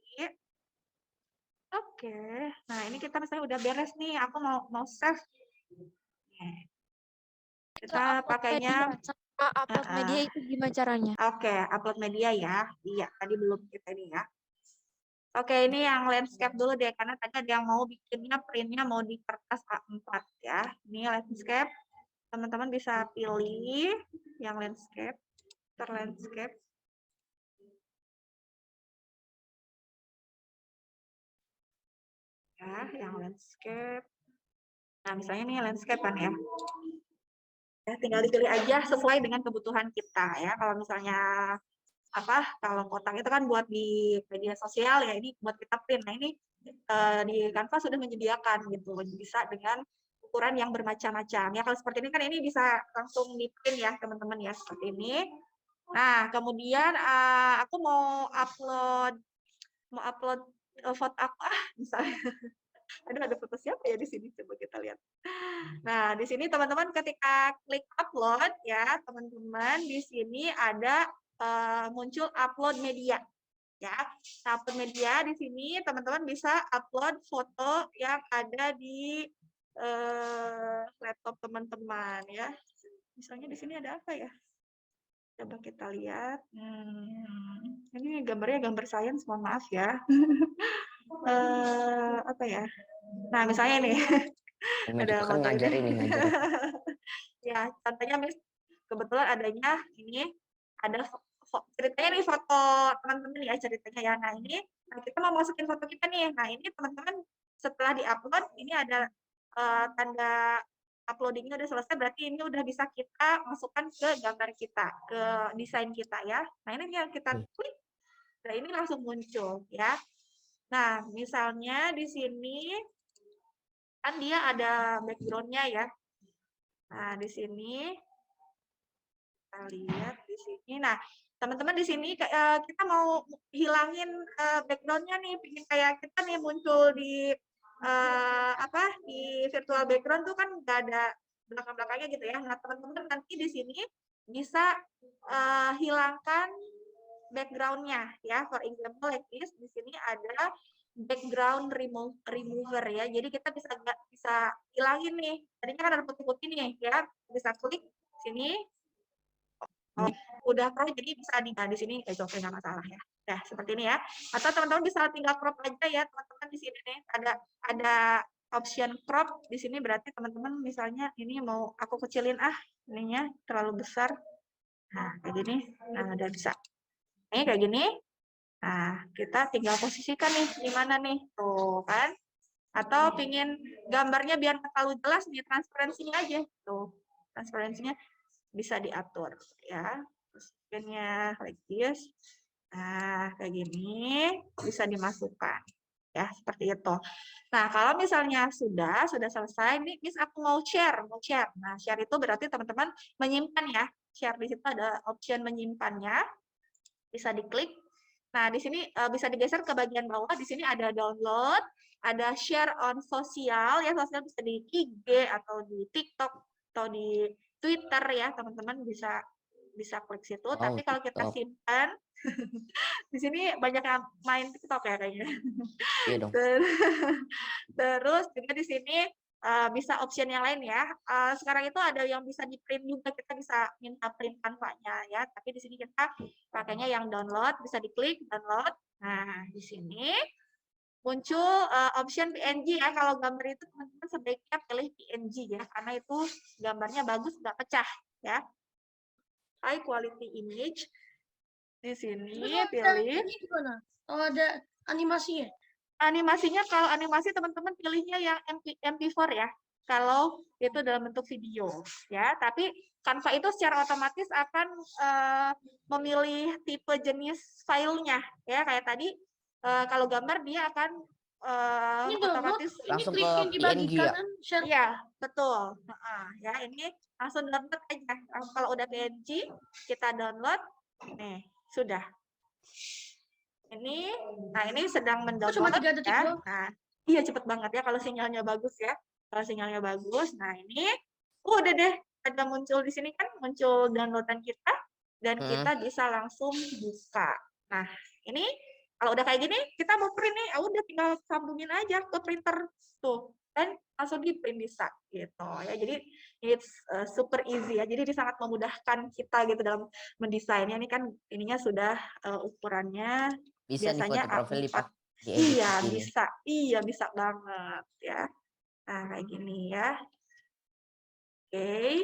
Oke. Nah, ini kita misalnya udah beres nih. Aku mau save. Kita pakainya Upload media itu gimana caranya? Oke, upload media ya. Iya, tadi belum kita ini ya. Oke, ini yang landscape dulu deh, karena tadi ada yang mau bikinnya printnya mau di kertas A4 ya. Ini landscape, teman-teman bisa pilih yang landscape, landscape. Ya, yang landscape. Nah, misalnya ini landscape kan ya. Ya, tinggal dipilih aja sesuai dengan kebutuhan kita ya. Kalau misalnya kalau kotak itu kan buat di media sosial ya, ini buat kita print. Nah, ini di Canva sudah menyediakan gitu, bisa dengan ukuran yang bermacam-macam ya. Kalau seperti ini kan ini bisa langsung di print ya teman-teman ya, seperti ini. Nah, kemudian aku mau upload foto aku misalnya. Ada foto siapa ya di sini, coba kita lihat. Nah, di sini teman-teman ketika klik upload ya, teman-teman di sini ada muncul upload media ya. Upload media di sini teman-teman bisa upload foto yang ada di laptop teman-teman ya. Misalnya di sini ada apa ya? Coba kita lihat. Ini gambarnya gambar sains, mohon maaf ya. Apa ya? Nah, misalnya nih. Ada kan ngajarin nih, ngajarin. Ya, contohnya kebetulan adanya ini ada ceritanya nih foto teman-teman ya, ceritanya ya. Nah, ini kita mau masukin foto kita nih. Nah, ini teman-teman setelah diupload ini ada tanda uploadingnya udah selesai, berarti ini udah bisa kita masukkan ke gambar kita, ke desain kita ya. Nah, ini yang kita klik. Nah, ini langsung muncul ya. Nah, misalnya di sini kan dia ada background-nya ya. Nah, di sini kita lihat di sini. Nah, teman-teman di sini kita mau hilangin background-nya nih, bikin kayak kita nih muncul di di virtual background tuh kan nggak ada belakang-belakangnya gitu ya. Nah, teman-teman nanti di sini bisa hilangkan background-nya ya. For example like this, di sini ada background remover ya. Jadi kita bisa hilangin nih. Tadinya kan ada putih-putih nih ya. Bisa klik sini. Oh, udah pro, jadi bisa di sini oke, nggak masalah ya. Nah, seperti ini ya. Atau teman-teman bisa tinggal crop aja ya, teman-teman di sini nih ada option crop di sini, berarti teman-teman misalnya ini mau aku kecilin ininya terlalu besar. Nah, kayak gini. Nah, udah bisa. Ini kayak gini. Nah, kita tinggal posisikan nih di mana nih. Tuh, kan? Atau pingin gambarnya biar terlalu jelas nih, transparansinya aja. Tuh, transparansinya bisa diatur ya. Terusnya like this. Nah, kayak gini bisa dimasukkan. Ya, seperti itu. Nah, kalau misalnya sudah selesai, nih Miss aku mau share. Nah, share itu berarti teman-teman menyimpan ya. Share di situ ada option menyimpannya. Bisa diklik. Nah, di sini bisa digeser ke bagian bawah. Di sini ada download, ada share on sosial ya. Sosial bisa di IG atau di TikTok atau di Twitter ya, teman-teman bisa klik situ. Oh, tapi kalau kita simpan di sini banyak yang main TikTok ya kayaknya. Iya dong. Terus juga di sini bisa option yang lain ya. Sekarang itu ada yang bisa di print juga, kita bisa minta print Canva-nya ya. Tapi di sini kita pakainya yang download, bisa diklik download. Nah, di sini muncul option PNG ya. Kalau gambar itu teman-teman sebaiknya pilih PNG ya, karena itu gambarnya bagus, nggak pecah ya. High quality image. Di sini pilih. Kalau ada animasinya? Animasinya, kalau animasi teman-teman pilihnya yang MP4 ya. Kalau itu dalam bentuk video ya. Tapi Canva itu secara otomatis akan memilih tipe jenis filenya ya. Kayak tadi kalau gambar dia akan ini download, otomatis ini Langsung klik ke yang PNG dibagikan ya? kan, share. Iya, betul. Ya, ini langsung download aja. Kalau udah PNG, kita download. Nih, sudah. Nah ini sedang Oh, cuma mendownload 3 detik ya. doang. Nah, iya cepet banget ya kalau sinyalnya bagus ya. Kalau sinyalnya bagus, nah ini udah deh ada muncul di sini kan, muncul downloadan kita dan kita bisa langsung buka. Nah, ini kalau udah kayak gini, kita mau print nih, udah tinggal sambungin aja ke printer tuh dan langsung di print bisa gitu ya. Jadi it's super easy ya. Jadi ini sangat memudahkan kita gitu dalam mendesainnya. Ini kan ininya sudah ukurannya Bisa di biasanya foto profil A4. lipat. Diedit Iya, di sini. bisa. Iya, bisa banget ya. Nah, kayak gini ya. Oke,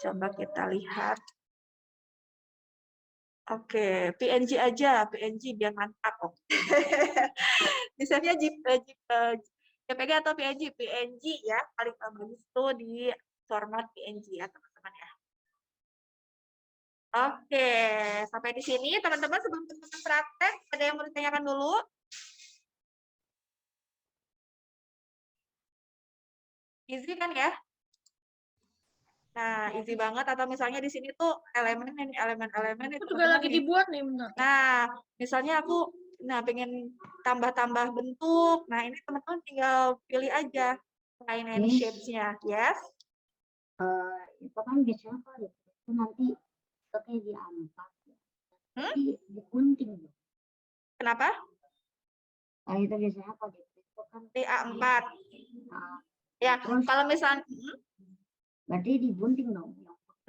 coba kita lihat. Oke, PNG aja, PNG biar mantap kok. Misalnya JPG atau PNG, PNG ya, paling bagus tuh di format PNG ya teman-teman ya. Oke, sampai di sini teman-teman sebelum teman-teman praktek, ada yang mau ditanyakan dulu? Easy kan ya? Nah, easy banget. Atau misalnya di sini tuh elemen-elemen itu Aku juga lagi dibuat nih, bentar. Nah, misalnya aku pengen tambah-tambah bentuk. Nah, ini teman-teman tinggal pilih aja line and shapes-nya. Yes? Itu kan biasanya kalau itu nanti kayak diangkat, tapi digunting. Kenapa? Nah, itu biasanya kalau itu kan Di A4. nah, Ya, terus kalau misalnya berarti digunting dong.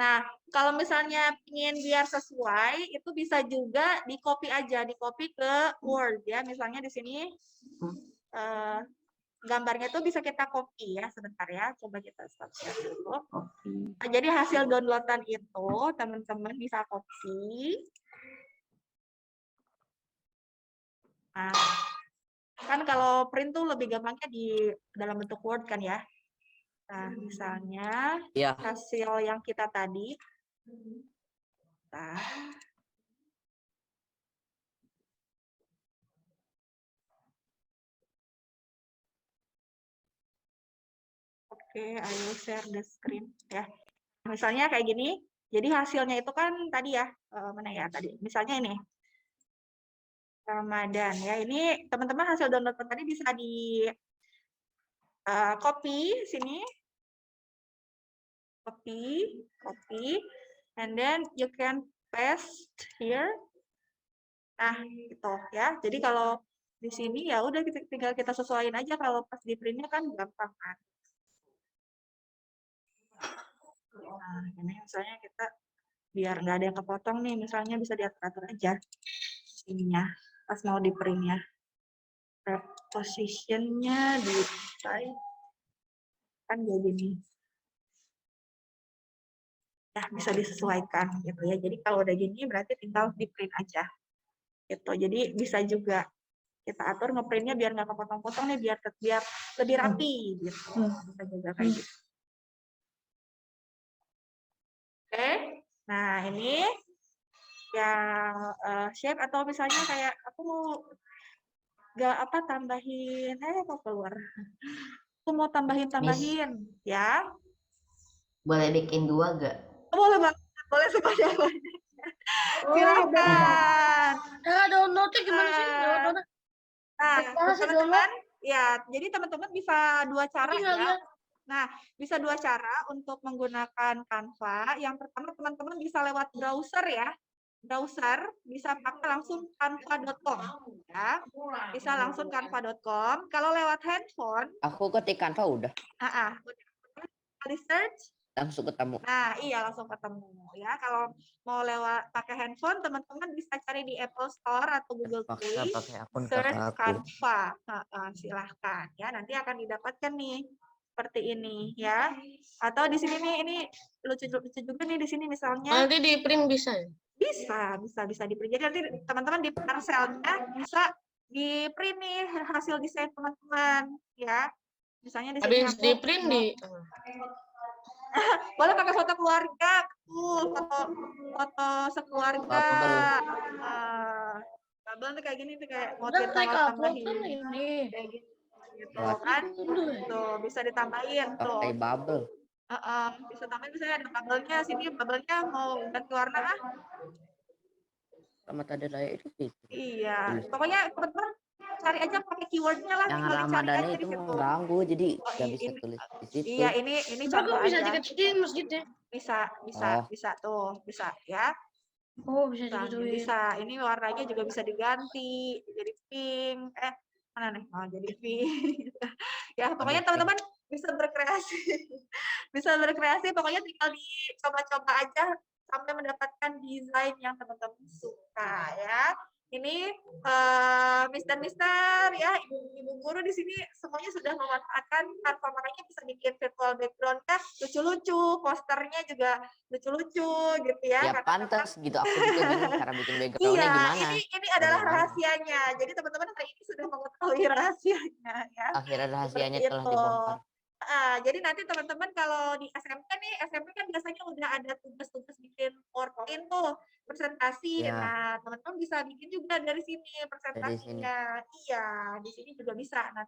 Nah, kalau misalnya ingin biar sesuai, itu bisa juga di-copy aja, di-copy ke Word ya. Misalnya di sini gambarnya itu bisa kita copy ya, sebentar ya. Coba kita stop share dulu. Nah, jadi hasil downloadan itu teman-teman bisa copy. Nah, kan kalau print tuh lebih gampangnya di dalam bentuk Word kan ya. Nah, misalnya Iya. hasil yang kita tadi. Nah, oke, I will share the screen ya. Misalnya kayak gini. Jadi hasilnya itu kan tadi ya, mana ya tadi? Misalnya ini. Ramadan ya. Ini teman-teman hasil download tadi bisa di copy sini. Copy, and then you can paste here. Nah, gitu ya. Jadi kalau di sini ya udah tinggal kita sesuaiin aja, kalau pas di printnya kan gampang kan. Nah, ini misalnya kita biar nggak ada yang kepotong nih, misalnya bisa diatur aja ininya pas mau di printnya. Positionnya di type kan kayak gini. Ya, bisa disesuaikan gitu ya. Jadi kalau udah gini berarti tinggal di print aja. Gitu. Jadi bisa juga kita atur ngeprintnya biar nggak kepotong-potong nih, biar lebih rapi gitu. Bisa juga kayak gitu. Oke. Nah, ini yang shape atau misalnya kayak aku mau tambahin kok keluar. Aku mau tambahin ya. Boleh bikin 2 gak? Boleh banget, boleh sebanyak-banyaknya. Silakan. Downloadnya gimana sih? Downloadnya? Nah, teman-teman, ya, jadi teman-teman bisa 2 cara ya. Nah, bisa 2 cara untuk menggunakan Canva. Yang pertama, teman-teman bisa lewat browser ya. Browser bisa pakai langsung canva.com ya. Bisa langsung canva.com. Kalau lewat handphone, Aku ketik Canva udah. Kali search Langsung ketemu. Nah, iya langsung ketemu ya. Kalau mau lewat pakai handphone, teman-teman bisa cari di Apple Store atau Google Paksa Play, pakai akun search kakak aku. Canva. Silahkan ya. Nanti akan didapatkan nih seperti ini ya. Atau di sini nih, ini lucu juga nih di sini misalnya. Nanti di print bisa ya? Bisa di print. Jadi nanti teman-teman di parcelnya bisa di print nih hasil desain teman-teman ya. Misalnya di sini Habis di print boleh pakai foto keluarga, foto sekeluarga. Kabel tuh kayak gini tuh kayak mau kita tambahin. Ini. Kayak gitu. gitu Lewat kan. Tuh, bisa ditambahin tuh. pakai bubble. Bisa tambahin misalnya ada bubble-nya, sini bubble-nya mau ganti warna ah. Sama tadi raya itu gitu. Iya, pokoknya teman-teman cari aja pakai keyword-nya lah, Yang tinggal dicari Ramadannya aja itu di situ. mengganggu, jadi Oh, nggak bisa ini, tulis di situ. iya ini Tapi contoh kok bisa aja. dikecilin di masjid ya? Bisa tuh, bisa ya. Oh, bisa Bisa, digituin. bisa. Ini warnanya juga bisa diganti jadi pink. Mana nih? Oh, jadi pink. Ya, pokoknya Aduh, teman-teman bisa berkreasi. Bisa berkreasi, pokoknya tinggal dicoba-coba aja sampai mendapatkan desain yang teman-teman suka ya. Ini Miss dan Mister ya, ibu guru di sini semuanya sudah memanfaatkan Canva, makanya bisa bikin virtual background-nya lucu-lucu, posternya juga lucu-lucu gitu ya. ya Karena pantas gitu. Aku juga bingung cara bikin backgroundnya iya, gimana. ini adalah Bagaimana? rahasianya. Jadi teman-teman hari ini sudah mengetahui rahasianya ya. Akhirnya rahasianya Seperti telah itu. dibongkar. Jadi nanti teman-teman kalau di SMP nih, SMP kan biasanya udah ada tugas-tugas bikin PowerPoint tuh, presentasi. Ya. Nah, teman-teman bisa bikin juga dari sini Dari sini. presentasinya. Iya, di sini juga bisa. Nah,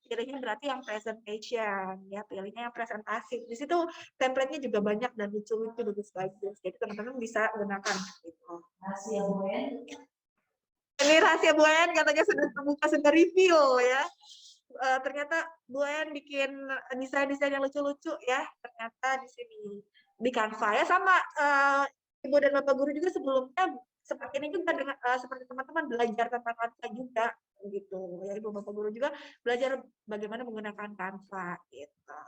pilihnya berarti yang presentation, ya pilihnya yang presentasi. Di situ template-nya juga banyak dan lucu-lucu, bagus-bagus. Jadi teman-teman bisa gunakan. Gitu. Ini rahasia Bu En katanya sudah terbuka, sudah reveal ya. Ternyata Bu En bikin desain-desain yang lucu-lucu ya. Ternyata di sini di Canva ya, sama Ibu dan Bapak guru juga sebelumnya seperti ini juga dengan seperti teman-teman belajar tentang Canva juga gitu ya. Ibu Bapak guru juga belajar bagaimana menggunakan Canva gitu.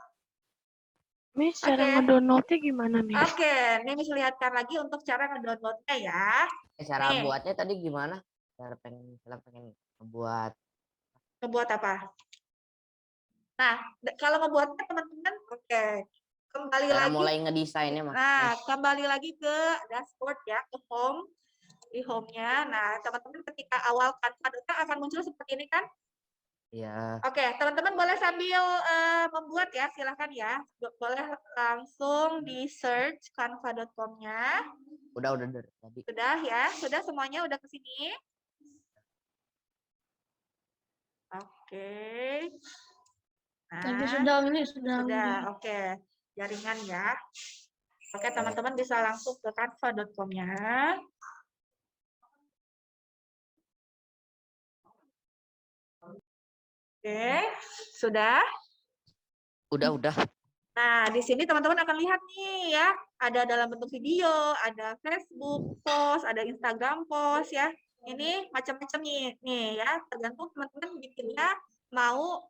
Miss, cara ngedownloadnya gimana nih? Oke, ini Miss lihatkan lagi untuk cara ngedownloadnya ya. Cara Nih. buatnya tadi gimana? Cara pengen ngebuat. Ngebuat apa? Nah, kalau ngebuatnya teman-teman, oke. Kembali Cara lagi. mulai ngedesainnya mas. Nah, kembali lagi ke dashboard ya, ke home. Di home-nya. Nah, teman-teman ketika awal Canva akan muncul seperti ini kan? Iya. Oke, teman-teman boleh sambil membuat ya, silahkan ya. Boleh langsung di search canva.com-nya. Udah dari tadi. Sudah ya, sudah semuanya udah ke sini. Oke. Lagi Nah, sudah. Oke. Jaringan ya. Oke, teman-teman bisa langsung ke canva.com-nya. Oke, sudah? Udah. Nah, di sini teman-teman akan lihat nih ya, ada dalam bentuk video, ada Facebook post, ada Instagram post ya. Ini macam-macam nih ya, tergantung teman-teman bikinnya mau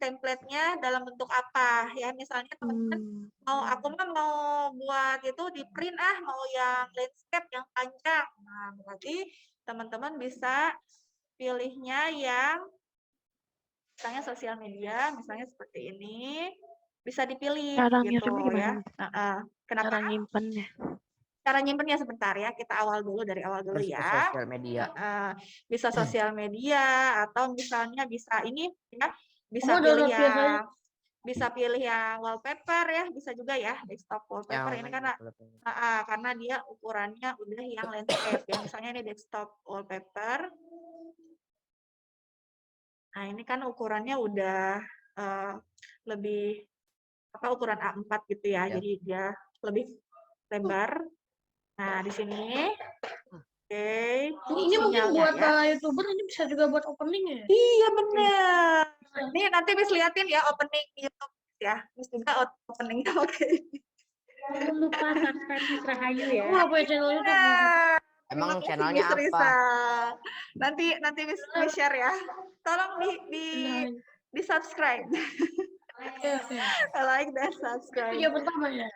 template-nya dalam bentuk apa ya. Misalnya teman-teman aku mau buat itu di print mau yang landscape yang panjang. Nah, berarti teman-teman bisa pilihnya yang misalnya sosial media, misalnya seperti ini, bisa dipilih Cara gitu ngirimnya gimana? ya. Kenapa? Cara nyimpennya. Cara nyimpennya sebentar ya, kita dari awal dulu Terus ke ya. sosial media. Bisa sosial media atau misalnya bisa ini ya, bisa pilih yang wallpaper ya, bisa juga ya desktop wallpaper ini karena dia ukurannya udah yang landscape ya. Misalnya ini desktop wallpaper. Nah, ini kan ukurannya udah lebih ukuran A4 gitu ya. Jadi dia lebih lebar. Nah, di sini. Oke. Ini mungkin buat YouTuber, ini bisa juga buat opening ya? Iya, benar. Ini nanti Miss liatin ya opening YouTube ya. Miss juga openingnya oke. Jangan lupa subscribe Miss Rahayu ya. Aku nggak punya channel YouTube. Emang channelnya apa? Nanti Miss share ya. Tolong di subscribe. Oke. Like dan subscribe. Iya pertama ya.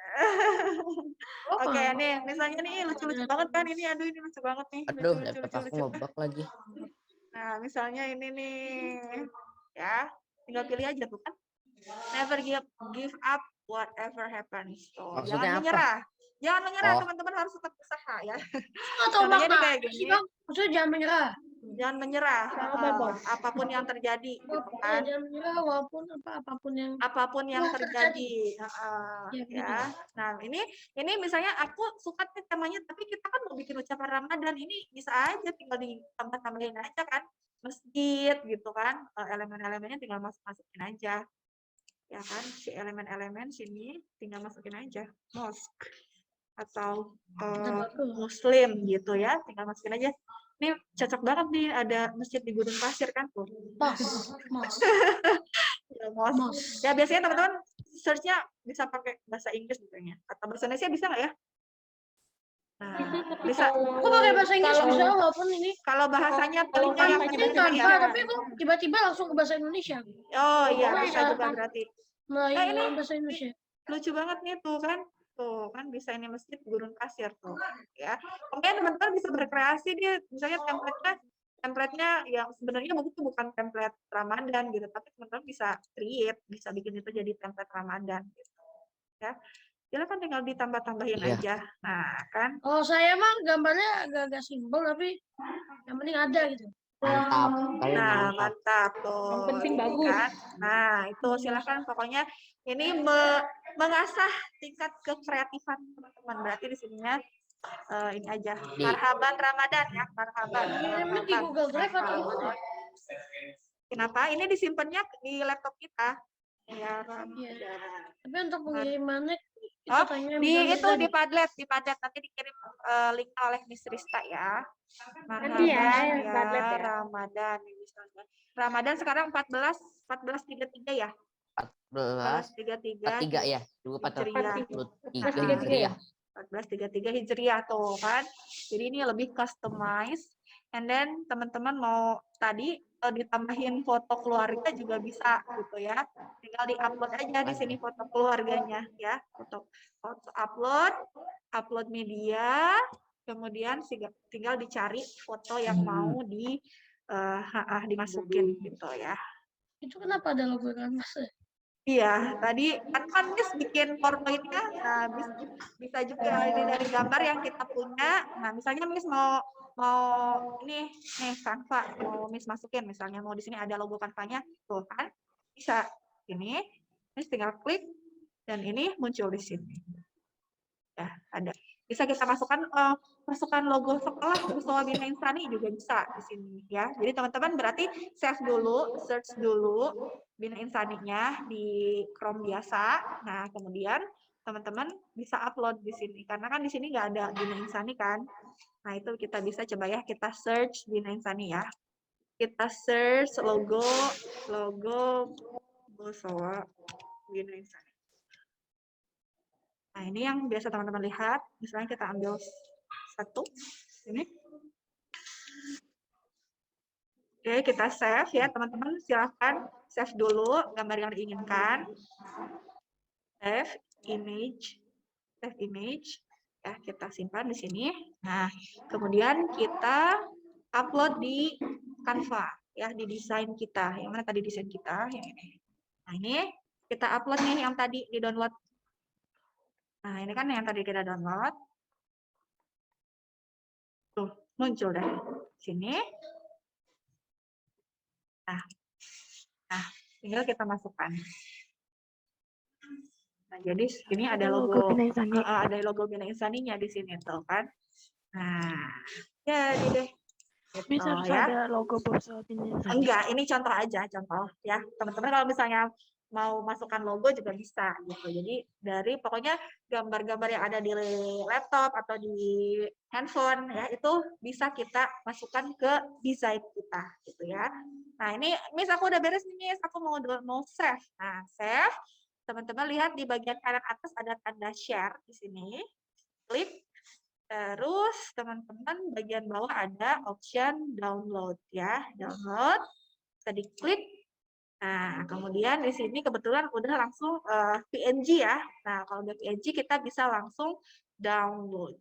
Oke, nih misalnya nih lucu-lucu banget kan ini. Aduh, ini lucu banget nih. Aduh, laptop aku ngebug lagi. Nah, misalnya ini nih. Ya, tinggal pilih aja tuh kan. Never give up whatever happens. Tuh, jangan menyerah. Jangan menyerah, teman-teman harus tetap usaha ya. Atau makna kayak gini. Maksudnya jangan menyerah. Jangan menyerah. Apapun yang terjadi, gitu kan. Jangan menyerah walaupun apapun yang terjadi. Ya. Nah, ini misalnya aku suka nih temanya, tapi kita kan mau bikin ucapan Ramadan, ini bisa aja tinggal ditambah-tambahin aja kan. masjid gitu kan, elemen-elemennya tinggal masukin aja. Ya kan, si elemen-elemen sini tinggal masukin aja, mosque atau muslim gitu ya, tinggal masukin aja. Ini cocok banget nih, ada masjid di Gurun Pasir kan tuh. Ya, ya biasanya teman-teman search-nya bisa pakai bahasa Inggris misalnya, atau bahasa Indonesia bisa nggak ya? Nah, bisa. Aku pakai bahasa Inggris bisa walaupun ini. Kalau bahasanya paling yang Tanpa, tapi aku tiba-tiba langsung ke bahasa Indonesia. Oh iya, bisa juga berarti. Ini bahasa Indonesia. Lucu banget nih tuh kan bisa ini masjid Gurun Pasir tuh ya. Kemudian teman-teman bisa berkreasi dia, misalnya template-nya yang sebenarnya mungkin itu bukan template Ramadan gitu, tapi teman-teman bisa create, bisa bikin itu jadi template Ramadan gitu. Ya. Silakan tinggal ditambah-tambahin aja. Nah, kan. Oh, saya mah gambarnya agak-agak simpel tapi yang penting ada gitu. Mantap. Nah, mantap tuh. Yang penting bagus. Kan? Nah, itu silakan pokoknya ini mengasah tingkat kekreatifan teman-teman. Berarti di sininya ini aja. Marhaban Ramadan ya, marhaban. Ini di Google Drive atau gimana? Kenapa? Ini disimpannya di laptop kita. Ya, Tapi untuk pengirimannya di Padlet nanti dikirim link oleh Miss Rista ya. Marhaban ya, Ramadan Ramadan sekarang 14:33 ya. 14:33 ya. 14:33 ya. 14:33 Hijriah tuh kan. Jadi ini lebih customize. And then teman-teman mau tadi ditambahin foto keluarga juga bisa gitu ya. Tinggal di-upload aja di sini foto keluarganya ya. Foto upload media, kemudian tinggal dicari foto yang mau dimasukin gitu ya. Itu kenapa ada logo Canvas? Iya, tadi kan Miss bikin PowerPoint-nya, nah bisa juga ini dari gambar yang kita punya. Nah, misalnya Miss mau ini nih Canva mau Miss masukin, misalnya mau di sini ada logo Canva-nya, tuh kan bisa ini, Miss tinggal klik dan ini muncul di sini. Ya, ada. Bisa kita masukkan logo sekolah Mustawa Bina Insani juga bisa di sini ya. Jadi teman-teman berarti save dulu, search dulu Bina Insaninya di Chrome biasa. Nah, kemudian teman-teman bisa upload di sini karena kan di sini nggak ada Bina Insani kan. Nah, itu kita bisa coba ya, kita search Bina Insani ya. Kita search logo Mustawa Bina Insani. Nah, ini yang biasa teman-teman lihat. Misalnya kita ambil satu, ini. Oke, kita save ya, teman-teman. Silahkan save dulu gambar yang diinginkan. Save image. Ya, kita simpan di sini. Nah, kemudian kita upload di Canva, ya, di desain kita. Yang mana tadi desain kita? Yang ini. Nah, ini kita upload nih yang tadi di download. Nah, ini kan yang tadi kita download. Tuh, muncul dah. Sini. Nah, tinggal kita masukkan. Nah, jadi ini ada logo Bina Insaninya di sini tuh kan. Nah, jadi deh. Gitu, Bisa ya. ada logo Mustawa Bina Insani. Enggak, ini contoh aja, contoh ya. Teman-teman kalau misalnya mau masukkan logo juga bisa gitu. Jadi dari pokoknya gambar-gambar yang ada di laptop atau di handphone ya itu bisa kita masukkan ke desain kita gitu ya. Nah, ini Miss aku udah beres nih Miss, aku mau save. Nah, save. Teman-teman lihat di bagian kanan atas ada tanda share di sini. Klik. Terus teman-teman bagian bawah ada option download ya. Download. Bisa diklik. Nah, kemudian di sini kebetulan udah langsung PNG ya. Nah, kalau udah PNG kita bisa langsung download.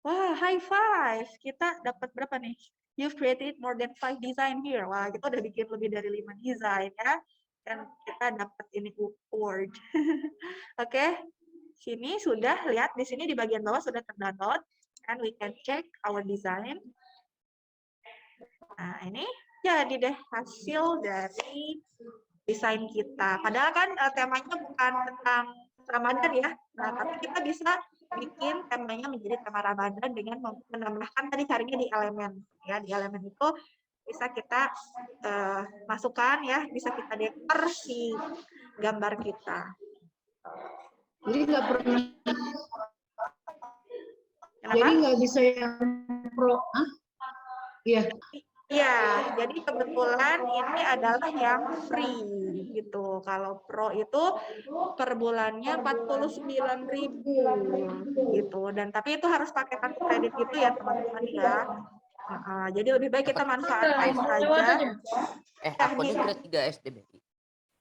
Wah, high five. Kita dapat berapa nih? You've created more than 5 design here. Wah, kita udah bikin lebih dari 5 desain ya. Dan kita dapat ini award. Oke. Sini sudah lihat di sini di bagian bawah sudah terdownload. And we can check our design. Nah, ini jadi deh hasil dari desain kita. Padahal kan temanya bukan tentang Ramadan ya. Nah, tapi kita bisa bikin temanya menjadi tema Ramadan dengan menambahkan tadi carinya di elemen ya. Di elemen itu bisa kita masukkan ya, bisa kita dekor si gambar kita. Jadi nggak pernah. Kenapa? Jadi nggak bisa yang pro. Iya. Iya, jadi kebetulan ini adalah yang free gitu. Kalau pro itu per bulannya 49.000 gitu. Dan tapi itu harus pakai kartu kredit gitu ya teman-teman ya. Jadi lebih baik kita manfaatkan saja. Akunnya grade 3 SDBI.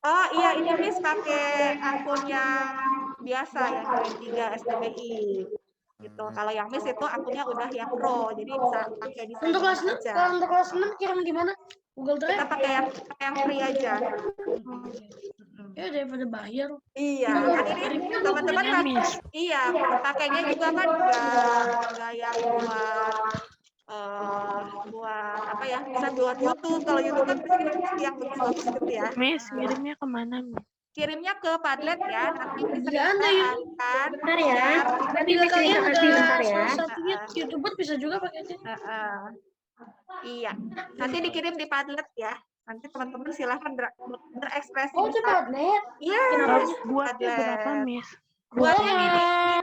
Oh iya, ini Miss pakai akun yang biasa yang grade 3 SDBI gitu. Kalau yang Miss itu akunnya udah yang pro, jadi bisa pakai di Untuk kelas 6, aja. kalau untuk kelas 6 kirim gimana? Google Kita Drive? pakai yang free aja. Ya daripada bayar. Iya, kan ini teman-teman iya, pakainya juga kan enggak yang buat apa ya, bisa buat YouTube. Kalau YouTube kan pasti yang bagus-bagus gitu ya. Miss, kirimnya kemana, Miss? Kirimnya ke Padlet ya, nanti bisa Anda akan Bentar ya. Nanti Bila Miss kalian minta udah bentar ya. salah satunya YouTuber bisa juga pakai itu. Iya, nanti dikirim di Padlet ya. Nanti teman-teman silahkan berekspresi. Oh, itu Padlet. Iya, Buatnya berapa, Miss? buatnya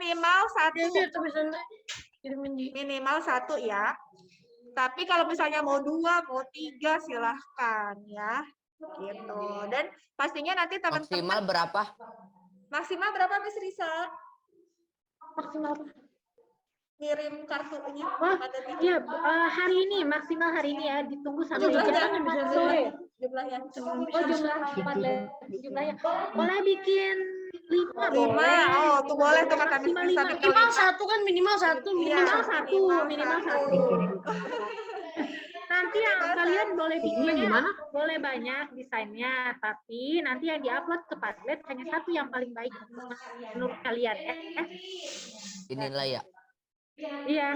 minimal satu. Jadi itu bisa kirimin di Minimal satu ya. Tapi kalau misalnya mau 2, mau 3 silahkan ya. Gitu. Dan pastinya nanti teman-teman Maksimal berapa? Maksimal berapa Miss Risa? Maksimal. Ngirim kartunya? Iya, hari ini maksimal hari ini ya. Ditunggu sampai Jumlahnya jam bisa sore. Jumlahnya. Oh, jumlahnya. Boleh bikin 5 5. boleh. Oh, tuh boleh tuh kata Miss Risa. minimal satu kan minimal satu Minimal satu. Nanti yang kalian boleh bikinnya boleh banyak desainnya, tapi nanti yang diupload ke Padlet hanya satu yang paling baik menurut kalian ya. Dinilai ya. Iya.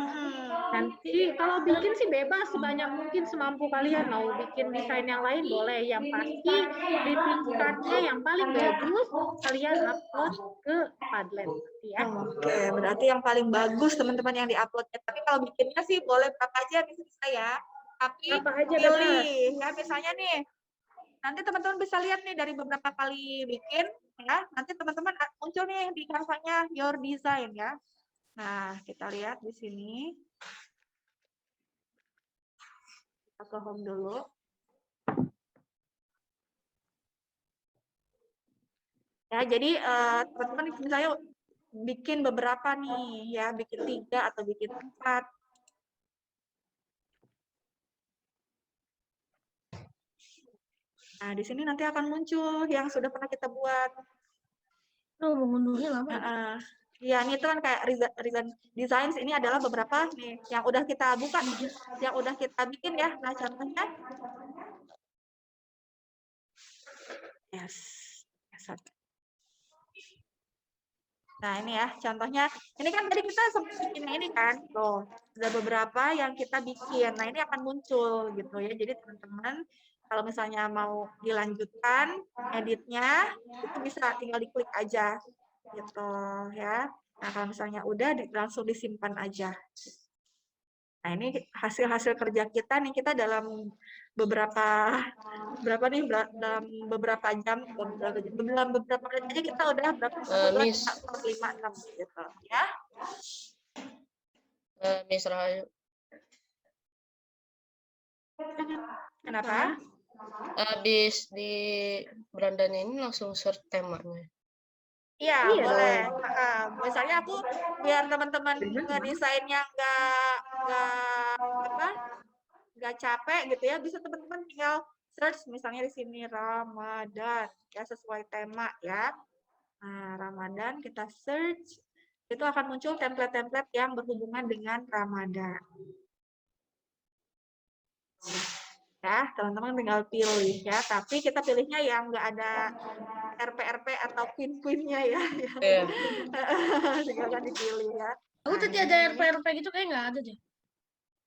Nanti kalau bikin sih bebas sebanyak mungkin semampu kalian. Mau bikin desain yang lain boleh, yang pasti greeting card-nya yang paling bagus kalian upload ke Padlet ya. Oke, berarti yang paling bagus teman-teman yang diuploadnya. Tapi kalau bikinnya sih boleh berapa aja bisa ya. Tapi Apa aja pilih ya, misalnya nih. Nanti teman-teman bisa lihat nih dari beberapa kali bikin ya. Nanti teman-teman muncul nih di Canva-nya your design ya. Nah, kita lihat di sini. Kita ke home dulu. Ya, jadi teman-teman misalnya bikin beberapa nih ya, bikin 3 atau bikin 4. Nah, di sini nanti akan muncul yang sudah pernah kita buat. Oh, mengunduhnya lama. Ya, ini tuh kan kayak reason designs ini adalah beberapa nih yang udah kita buka, yang udah kita bikin ya. Nah, contohnya. Yes. Nah, ini ya contohnya. Ini kan tadi kita sempat bikin ini kan. Tuh, ada beberapa yang kita bikin. Nah, ini akan muncul gitu ya. Jadi teman-teman kalau misalnya mau dilanjutkan editnya, itu bisa tinggal diklik aja gitu ya. Nah, kalau misalnya udah langsung disimpan aja. Nah, ini hasil-hasil kerja kita nih, kita dalam beberapa dalam beberapa jam, dalam beberapa menit aja kita udah berapa 5, 6 gitu ya. Miss Rahayu. Kenapa? Habis di berandanya ini langsung search temanya. Iya, boleh. Misalnya aku biar teman-teman ngedesainnya nggak capek gitu ya, bisa teman-teman tinggal search misalnya di sini Ramadan ya, sesuai tema ya. Nah, Ramadan kita search, itu akan muncul template-template yang berhubungan dengan Ramadan. Ya, teman-teman tinggal pilih ya, tapi kita pilihnya yang nggak ada RP atau queen-queennya ya. Iya. Tinggal dipilih ya. Aku tadi ada RP gitu kayak nggak ada deh.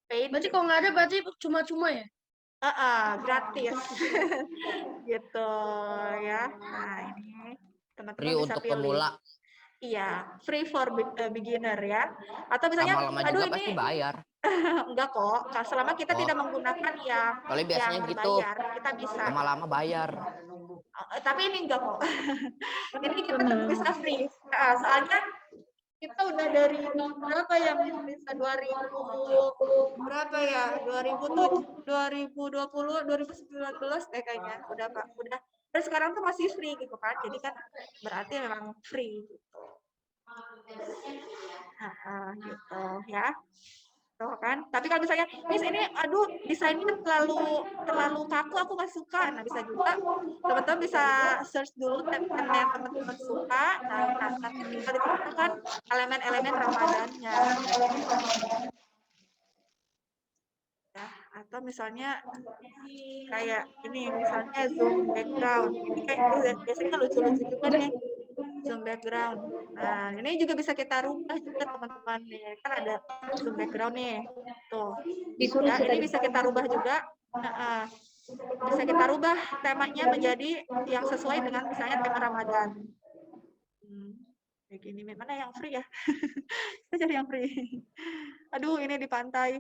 Berarti kalau nggak ada berarti cuma-cuma ya? Gratis. Gitu ya. Nah, ini teman-teman Free bisa untuk pilih. pemula. Iya, free for beginner ya. Atau misalnya, Lama-lama aduh juga pasti ini bayar. enggak kok, selama kita Oh. tidak menggunakan yang Soalnya biasanya gitu. berbayar, kita bisa. Lama-lama bayar. Tapi ini enggak kok. Ini kita tetap bisa free. Nah, soalnya kita udah dari berapa yang bisa 2000 berapa ya? 2020, 2019 deh kayaknya. Udah Pak, udah. Dan sekarang tuh masih free gitu kan. Jadi kan berarti memang free gitu. Gitu ya. Tuh kan. Tapi kalau misalnya, Miss ini aduh desainnya terlalu kaku, aku nggak suka. Nah, bisa juga teman-teman bisa search dulu tema yang teman-teman suka. Nah, nanti tinggal ditambahkan elemen-elemen Ramadannya. Ya, atau misalnya kayak ini misalnya zoom background. Ini kayak biasanya lucu-lucu juga nih. Zoom background. Nah, ini juga bisa kita rubah juga teman-teman nih. Kan ada zoom background nih. Tuh. Ya, ini bisa kita rubah juga. Bisa kita rubah temanya menjadi yang sesuai dengan misalnya tema Ramadan. Kayak gini, mana yang free ya? Kita cari yang free. Aduh, ini di pantai.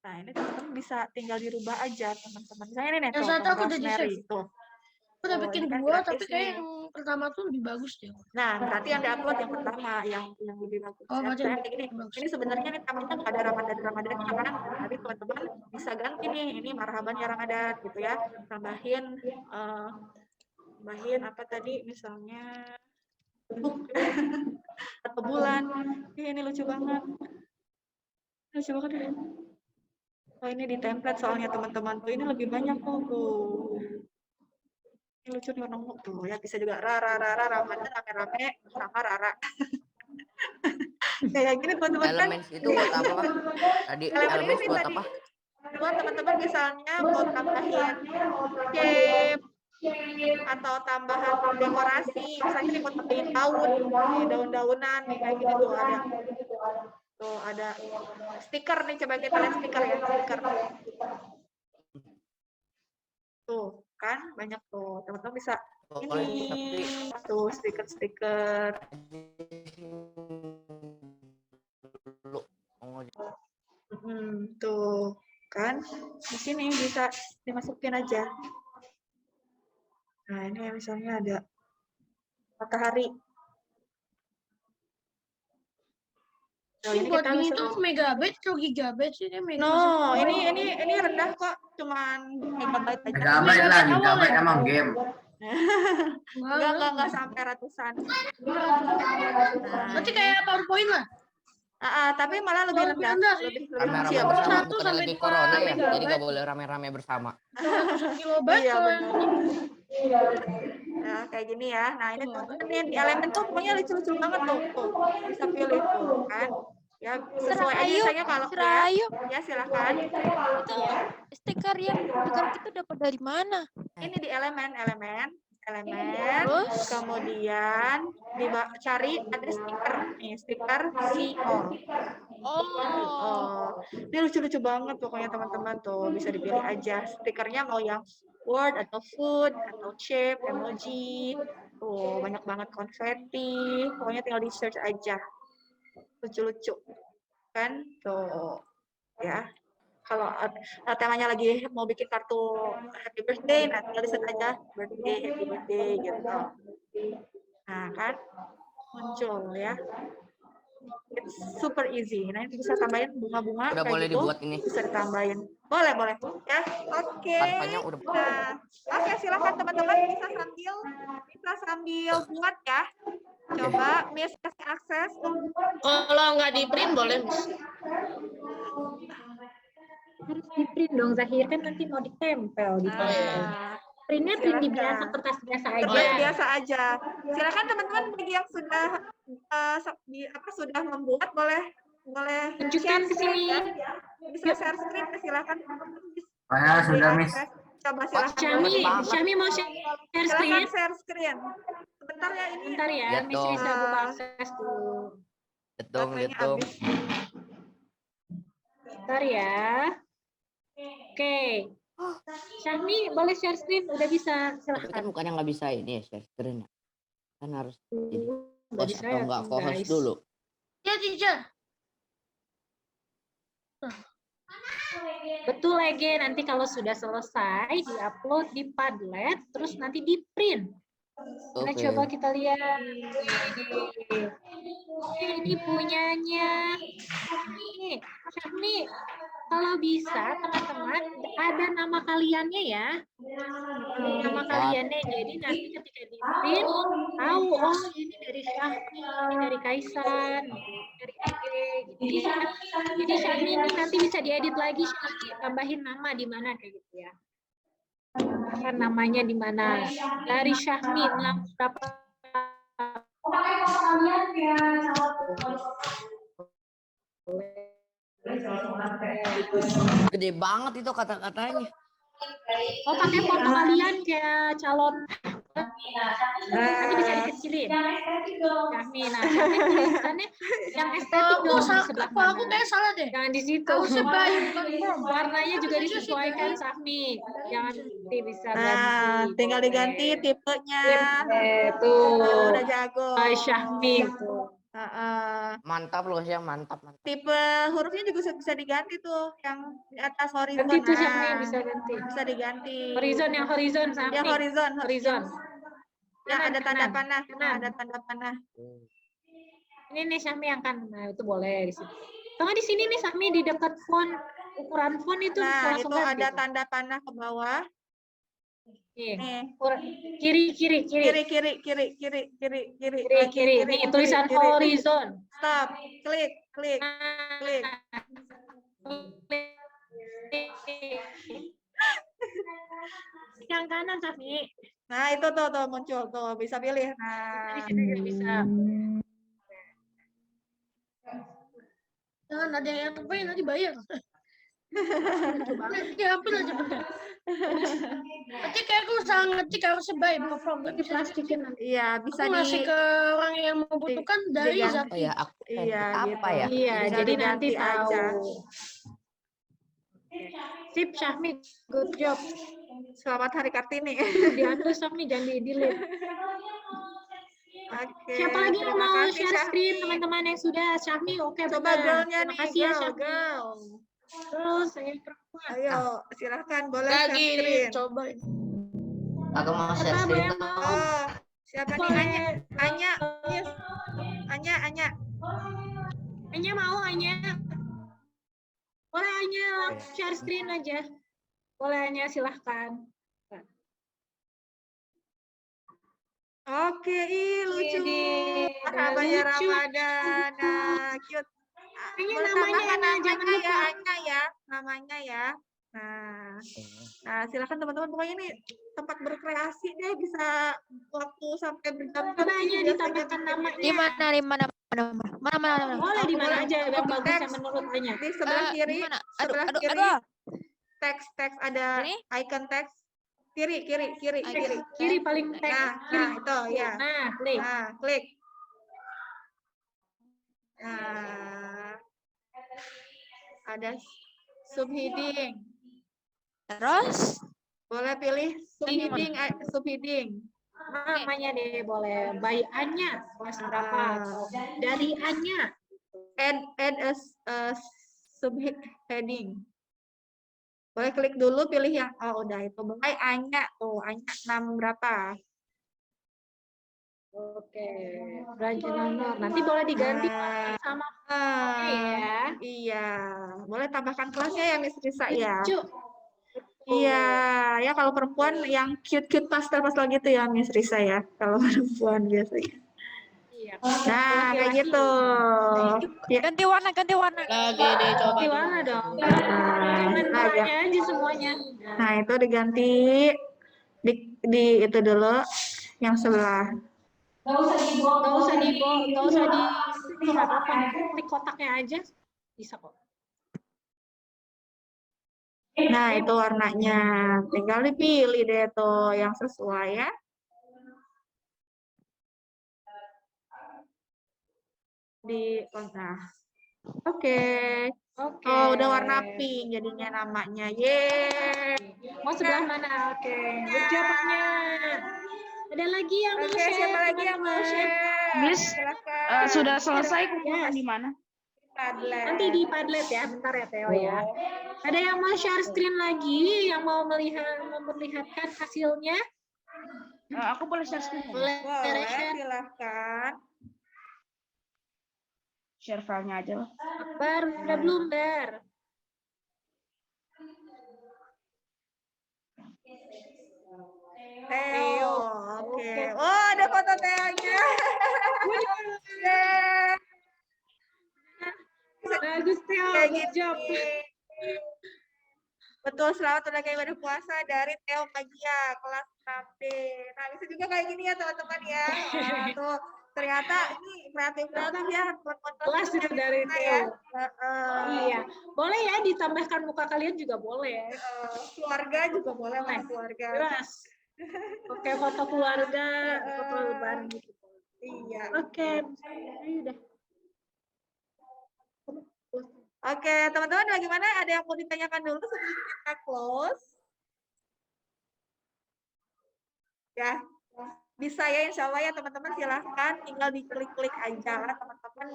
Nah, ini teman-teman bisa tinggal dirubah aja, teman-teman. Misalnya ini nih, Yang satu aku udah rosemary. di-save. Tuh. Aku udah Tuh, bikin ini kan 2, gratis tapi kayak nih. yang pertama tuh lebih bagus deh. Nah, berarti yang diupload yang pertama, yang lebih bagus. Oh, Ya, berarti misalnya kayak gini. bagus. Ini sebenarnya nih temanya nggak ada Ramadan kan, tapi teman-teman bisa ganti nih. Ini marhaban ya Ramadan gitu ya. Tambahin apa tadi misalnya atau bulan. Ini lucu banget. Lucu banget ya. Oh, ini di template soalnya teman-teman tuh. Ini lebih banyak tuh. Ini lucu nih warna ungu tuh ya, bisa juga Ramadan rame-rame sama Rara. Kayak gini teman-teman kan. Elements itu buat apa? Tadi elements ini buat tadi apa? buat teman-teman misalnya mau tambahin shape atau tambahan dekorasi, misalnya nih mau tambahin daun-daunan nih kayak gini tuh ada. Tuh ada stiker nih, coba kita lihat stiker ya, stiker. Tuh kan banyak tuh, teman-teman bisa ini tuh stiker-stiker. Tuh kan di sini bisa dimasukin aja. Nah ini misalnya ada matahari. Oh, ini buat ini tuh megabyte atau gigabyte sih? No, ini rendah kok, cuman megabyte aja. Megabyte lah, gigabyte emang game. Enggak sampai ratusan. Berarti kayak PowerPoint lah. Tapi malah lebih rendah, lebih Rame-rame kecil. bersama, 1 bukan sampai lagi 2 corona ya, megabyte. jadi nggak boleh rame-rame bersama. 100 kilobyte Iya, kalau benar. Nah, kayak gini ya. Nah, ini teman-teman nih di elemen tuh pokoknya lucu-lucu banget tuh. Bisa pilih tuh kan. Ya, sesuai aja misalnya kalau ya silakan. Itu stiker yang stiker itu dapat dari mana? Ini di elemen, kemudian cari ada stiker nih, stiker see all. Ini lucu-lucu banget pokoknya teman-teman tuh, bisa dipilih aja stikernya mau yang word atau food atau shape, emoji. Tuh banyak banget konfeti, pokoknya tinggal di search aja. Lucu-lucu kan tuh ya. Kalau temanya lagi mau bikin kartu happy birthday, nah tinggal di search aja birthday, happy birthday gitu. Nah kan muncul ya. It's super easy. Nah itu bisa tambahin bunga-bunga Udah kayak boleh gitu. dibuat ini. Bisa ditambahin. Boleh ya. Oke. Tanpanya udah. Nah, oke silakan teman-teman bisa sambil buat ya. Coba Miss kasih akses. Kalau nggak di print boleh. Harus di print dong, Zahir, kan nanti mau ditempel di printnya print di biasa, kertas biasa aja. Kertas biasa aja. Silakan teman-teman bagi yang sudah sudah membuat boleh tunjukkan ke sini. Bisa share screen, silakan. Sudah Miss. Coba silakan. Syami mau share screen. Silakan share screen. Sebentar ya ini. Bentar ya, Miss Risa buka akses dulu. Betul. Bentar ya. Oke. Syahmi boleh share screen, udah bisa, Tapi kan silahkan. bukannya nggak bisa ini ya share screen ya. Kan harus jadi Dari host atau saya, enggak co-host guys. dulu. Ya, teacher. Betul, Ege. Nanti kalau sudah selesai, diupload di Padlet, terus nanti di print. Nah, Oke. coba kita lihat. Ini punyanya Syahmi. Kalau bisa, teman-teman, ada nama kaliannya ya. Nama kaliannya. Jadi nanti ketika di print, tahu, oh ini dari Syahmi, ini dari Kaisan, dari Ege. Jadi Syahmi ini nanti bisa diedit lagi, Syahmi, tambahin nama di mana kayak gitu ya. Tambahkan namanya di mana. Dari Syahmi, berapa Gede banget itu kata-katanya. Oh, pakai foto kalian kayak calon. Nanti bisa dikecilin. Syahmi, nah Syahmi tulisannya yang estetik dong di sebelah Aku mana. kayak salah deh. Jangan di situ. Harusnya bayi, bukan from. Warnanya juga disesuaikan, Syahmi. Jangan nanti bisa Nah, ganti. tinggal diganti tipenya. Tuh. Udah jago. Syahmi. Mantap loh ya, mantap. Tipe hurufnya juga bisa diganti tuh, yang di atas horizon. Ganti tuh Syahmi yang bisa ganti. Bisa diganti. Yang horizon, Syahmi. Yang horizon. Horizon. Yang ada tanda Kanan. panah. Kanan. Ada tanda panah. Ini nih Syahmi yang kan, nah itu boleh di sini. Tengah di sini nih Syahmi di dekat font, ukuran font itu Nah, langsung itu ganti ada tuh. tanda panah ke bawah. Nih. Nih. Kiri. Kiri. Nih tulisan horizon. Stop. Klik. Yang kanan Syahmi. Nah, itu tuh muncul tuh, bisa pilih. Nah, Di sini juga bisa. Jangan ada yang ngapain nanti bayar. Nanti ambil aja bener. Nanti kayak aku salah ngetik harusnya bayar bukan from. Diplastikin nanti. iya, bisa Aku ngasih ke orang yang membutuhkan dari diganti. Zaki. Oh ya, aku Iya, apa gitu. ya? Iya, Bisa jadi nanti diganti aja. tahu. Sip Syahmi, good job. Selamat Hari Kartini. Diambil Syahmi, jangan di-delete. Oke. Siapa lagi yang terima mau kasih, share Syahmi. screen teman-teman yang sudah Syahmi? Oke, Coba benar. girl-nya Terima nih, kasih ya girl, Syahmi. girl. Terus saya perempuan. Ayo, silahkan boleh share Lagi screen. coba. Aku mau share Siapa screen yang tuh. mau? Oh, siapa nih? Boleh. Anya, Miss. Anya. Anya mau, Anya? Boleh Anya, share screen aja. Boleh Anya, silahkan. Oke, lucu. Udah Namanya lucu. Ramadan. Nah, cute. Anya Boleh namanya, tambahkan Anya, jangan namanya ya, lupa. Anya ya. Namanya ya. Nah, silakan teman-teman. Pokoknya ini tempat berkreasi deh, bisa waktu sampai berjam-jam. Coba Anya biasanya ditambahkan bikin namanya. Di mana? Mana? Boleh di mana aja yang bagus Teks. yang menurut Anya. Di sebelah kiri, Di mana? sebelah Aduh. kiri, teks ada Ini? icon teks. Kiri. Kiri paling teks. Nah, itu ya. Nah, klik. Nah, klik. Nah, ada subheading. Terus? Boleh pilih subheading. Namanya deh boleh. By Anya, kelas berapa? Atau dari Anya. Add a subheading. Boleh klik dulu, pilih yang udah itu. Boleh Anya tuh, Anya 6 berapa? Oke, belanja nomor. Nanti boleh diganti sama ya. Iya, boleh tambahkan kelasnya ya Miss Risa ya. Lucu. Iya, ya kalau perempuan yang cute pastel gitu ya Miss Risa ya. Kalau perempuan biasanya. Iya. Nah, kayak gitu. Ya. Ganti warna. Lagi deh coba. Ganti warna dong. Jangan Nah, ya. warnanya aja semuanya. Nah, itu diganti di itu dulu yang sebelah. Gak usah di nggak apa-apa. Klik kotaknya aja bisa kok. Nah, itu warnanya. Tinggal dipilih deh tuh yang sesuai ya. Nah. Oke. Oh, udah warna pink jadinya namanya. Yeay. Mau sebelah mana? Oke. Good job, Anya. Ada lagi yang mau Oke, share? siapa lagi yang mau share? Miss, Silakan. sudah selesai kumpulkan Yes. di mana? Padlet. Nanti di Padlet ya, bentar ya Theo ya. Ada yang mau share screen lagi, yang mau memperlihatkan hasilnya? Aku boleh share screen? Boleh Boleh, share. silahkan. Share filenya aja lah. Akbar, udah belum, Bar? Theo, oke. Oh, ada foto Theo-nya. Yeay. Bagus, Theo. Kayak Good job. gini. Betul, selamat tunaikan ibadah puasa dari Theo Magia, kelas 6B. Nah, bisa juga kayak gini ya, teman-teman ya. Tuh, ternyata ini kreatif banget ya. Kelas itu dari kita Theo. Iya. Iya. Boleh ya, ditambahkan muka kalian juga boleh. Keluarga juga boleh, foto keluarga. Jelas. Oke, foto keluarga, foto lebaran gitu. Iya. Oke. Udah. Oke, teman-teman bagaimana? Ada yang mau ditanyakan dulu sebelum kita close? Ya, bisa ya insya Allah ya teman-teman, silahkan tinggal diklik-klik aja lah teman-teman,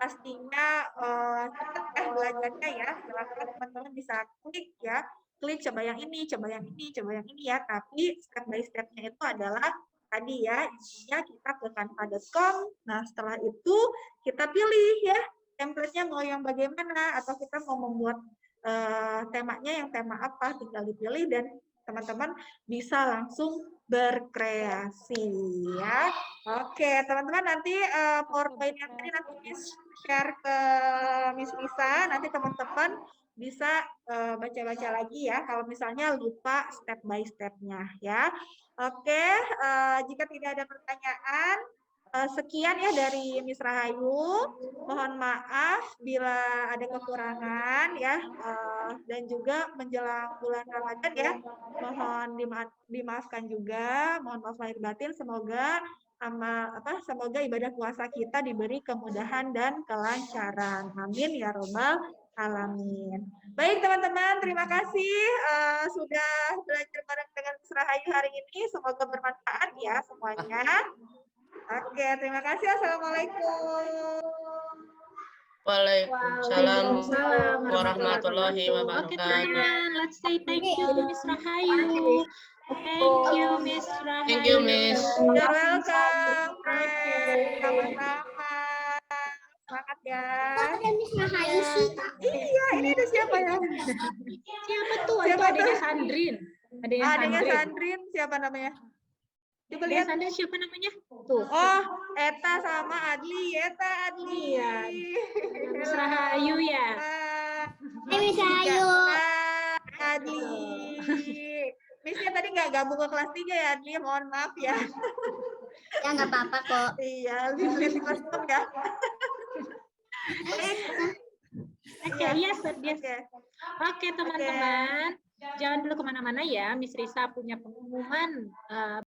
pastinya cepat ya belajarnya ya. Silahkan teman-teman bisa klik ya, klik coba yang ini, coba yang ini, coba yang ini ya. Tapi step by stepnya itu adalah tadi ya, intinya kita ke canva.com. Nah setelah itu kita pilih ya template-nya mau yang bagaimana, atau kita mau membuat temanya yang tema apa, tinggal dipilih dan teman-teman bisa langsung berkreasi ya. Oke, teman-teman nanti PowerPoint-nya tadi nanti share ke Miss Lisa, nanti teman-teman bisa baca-baca lagi ya kalau misalnya lupa step by step-nya ya. Oke, jika tidak ada pertanyaan, sekian ya dari Miss Rahayu. Mohon maaf bila ada kekurangan ya, dan juga menjelang bulan Ramadan ya, mohon dimaafkan juga, mohon maaf lahir batin. Semoga semoga ibadah puasa kita diberi kemudahan dan kelancaran. Amin ya robbal alamin. Baik teman-teman, terima kasih sudah belajar bareng dengan Miss Rahayu hari ini. Semoga bermanfaat ya semuanya. Oke, terima kasih. Assalamualaikum. Waalaikumsalam Oke warahmatullahi wabarakatuh. teman-teman, let's say thank you Miss Rahayu. Thank you Miss Rahayu. Thank you, Miss. You're welcome. Sama-sama. Semangat ya. Iya, ini ada siapa ya? Siapa tuh? Itu Siapa adanya tuh? Sandrin. Adanya Sandrin, siapa namanya? Coba Adanya lihat. Sandrin siapa namanya? Tuh. Oh, Eta sama Adli. Eta Adli. Iya. Miss Rahayu ya. Miss Rahayu. Adli. Missnya tadi nggak gabung ke kelas 3 ya, Adli. Mohon maaf ya. Ya nggak apa-apa kok. Iya, lihat kelas 6 ya. Oke, yes. Oke teman-teman. Jangan dulu kemana-mana ya. Miss Risa punya pengumuman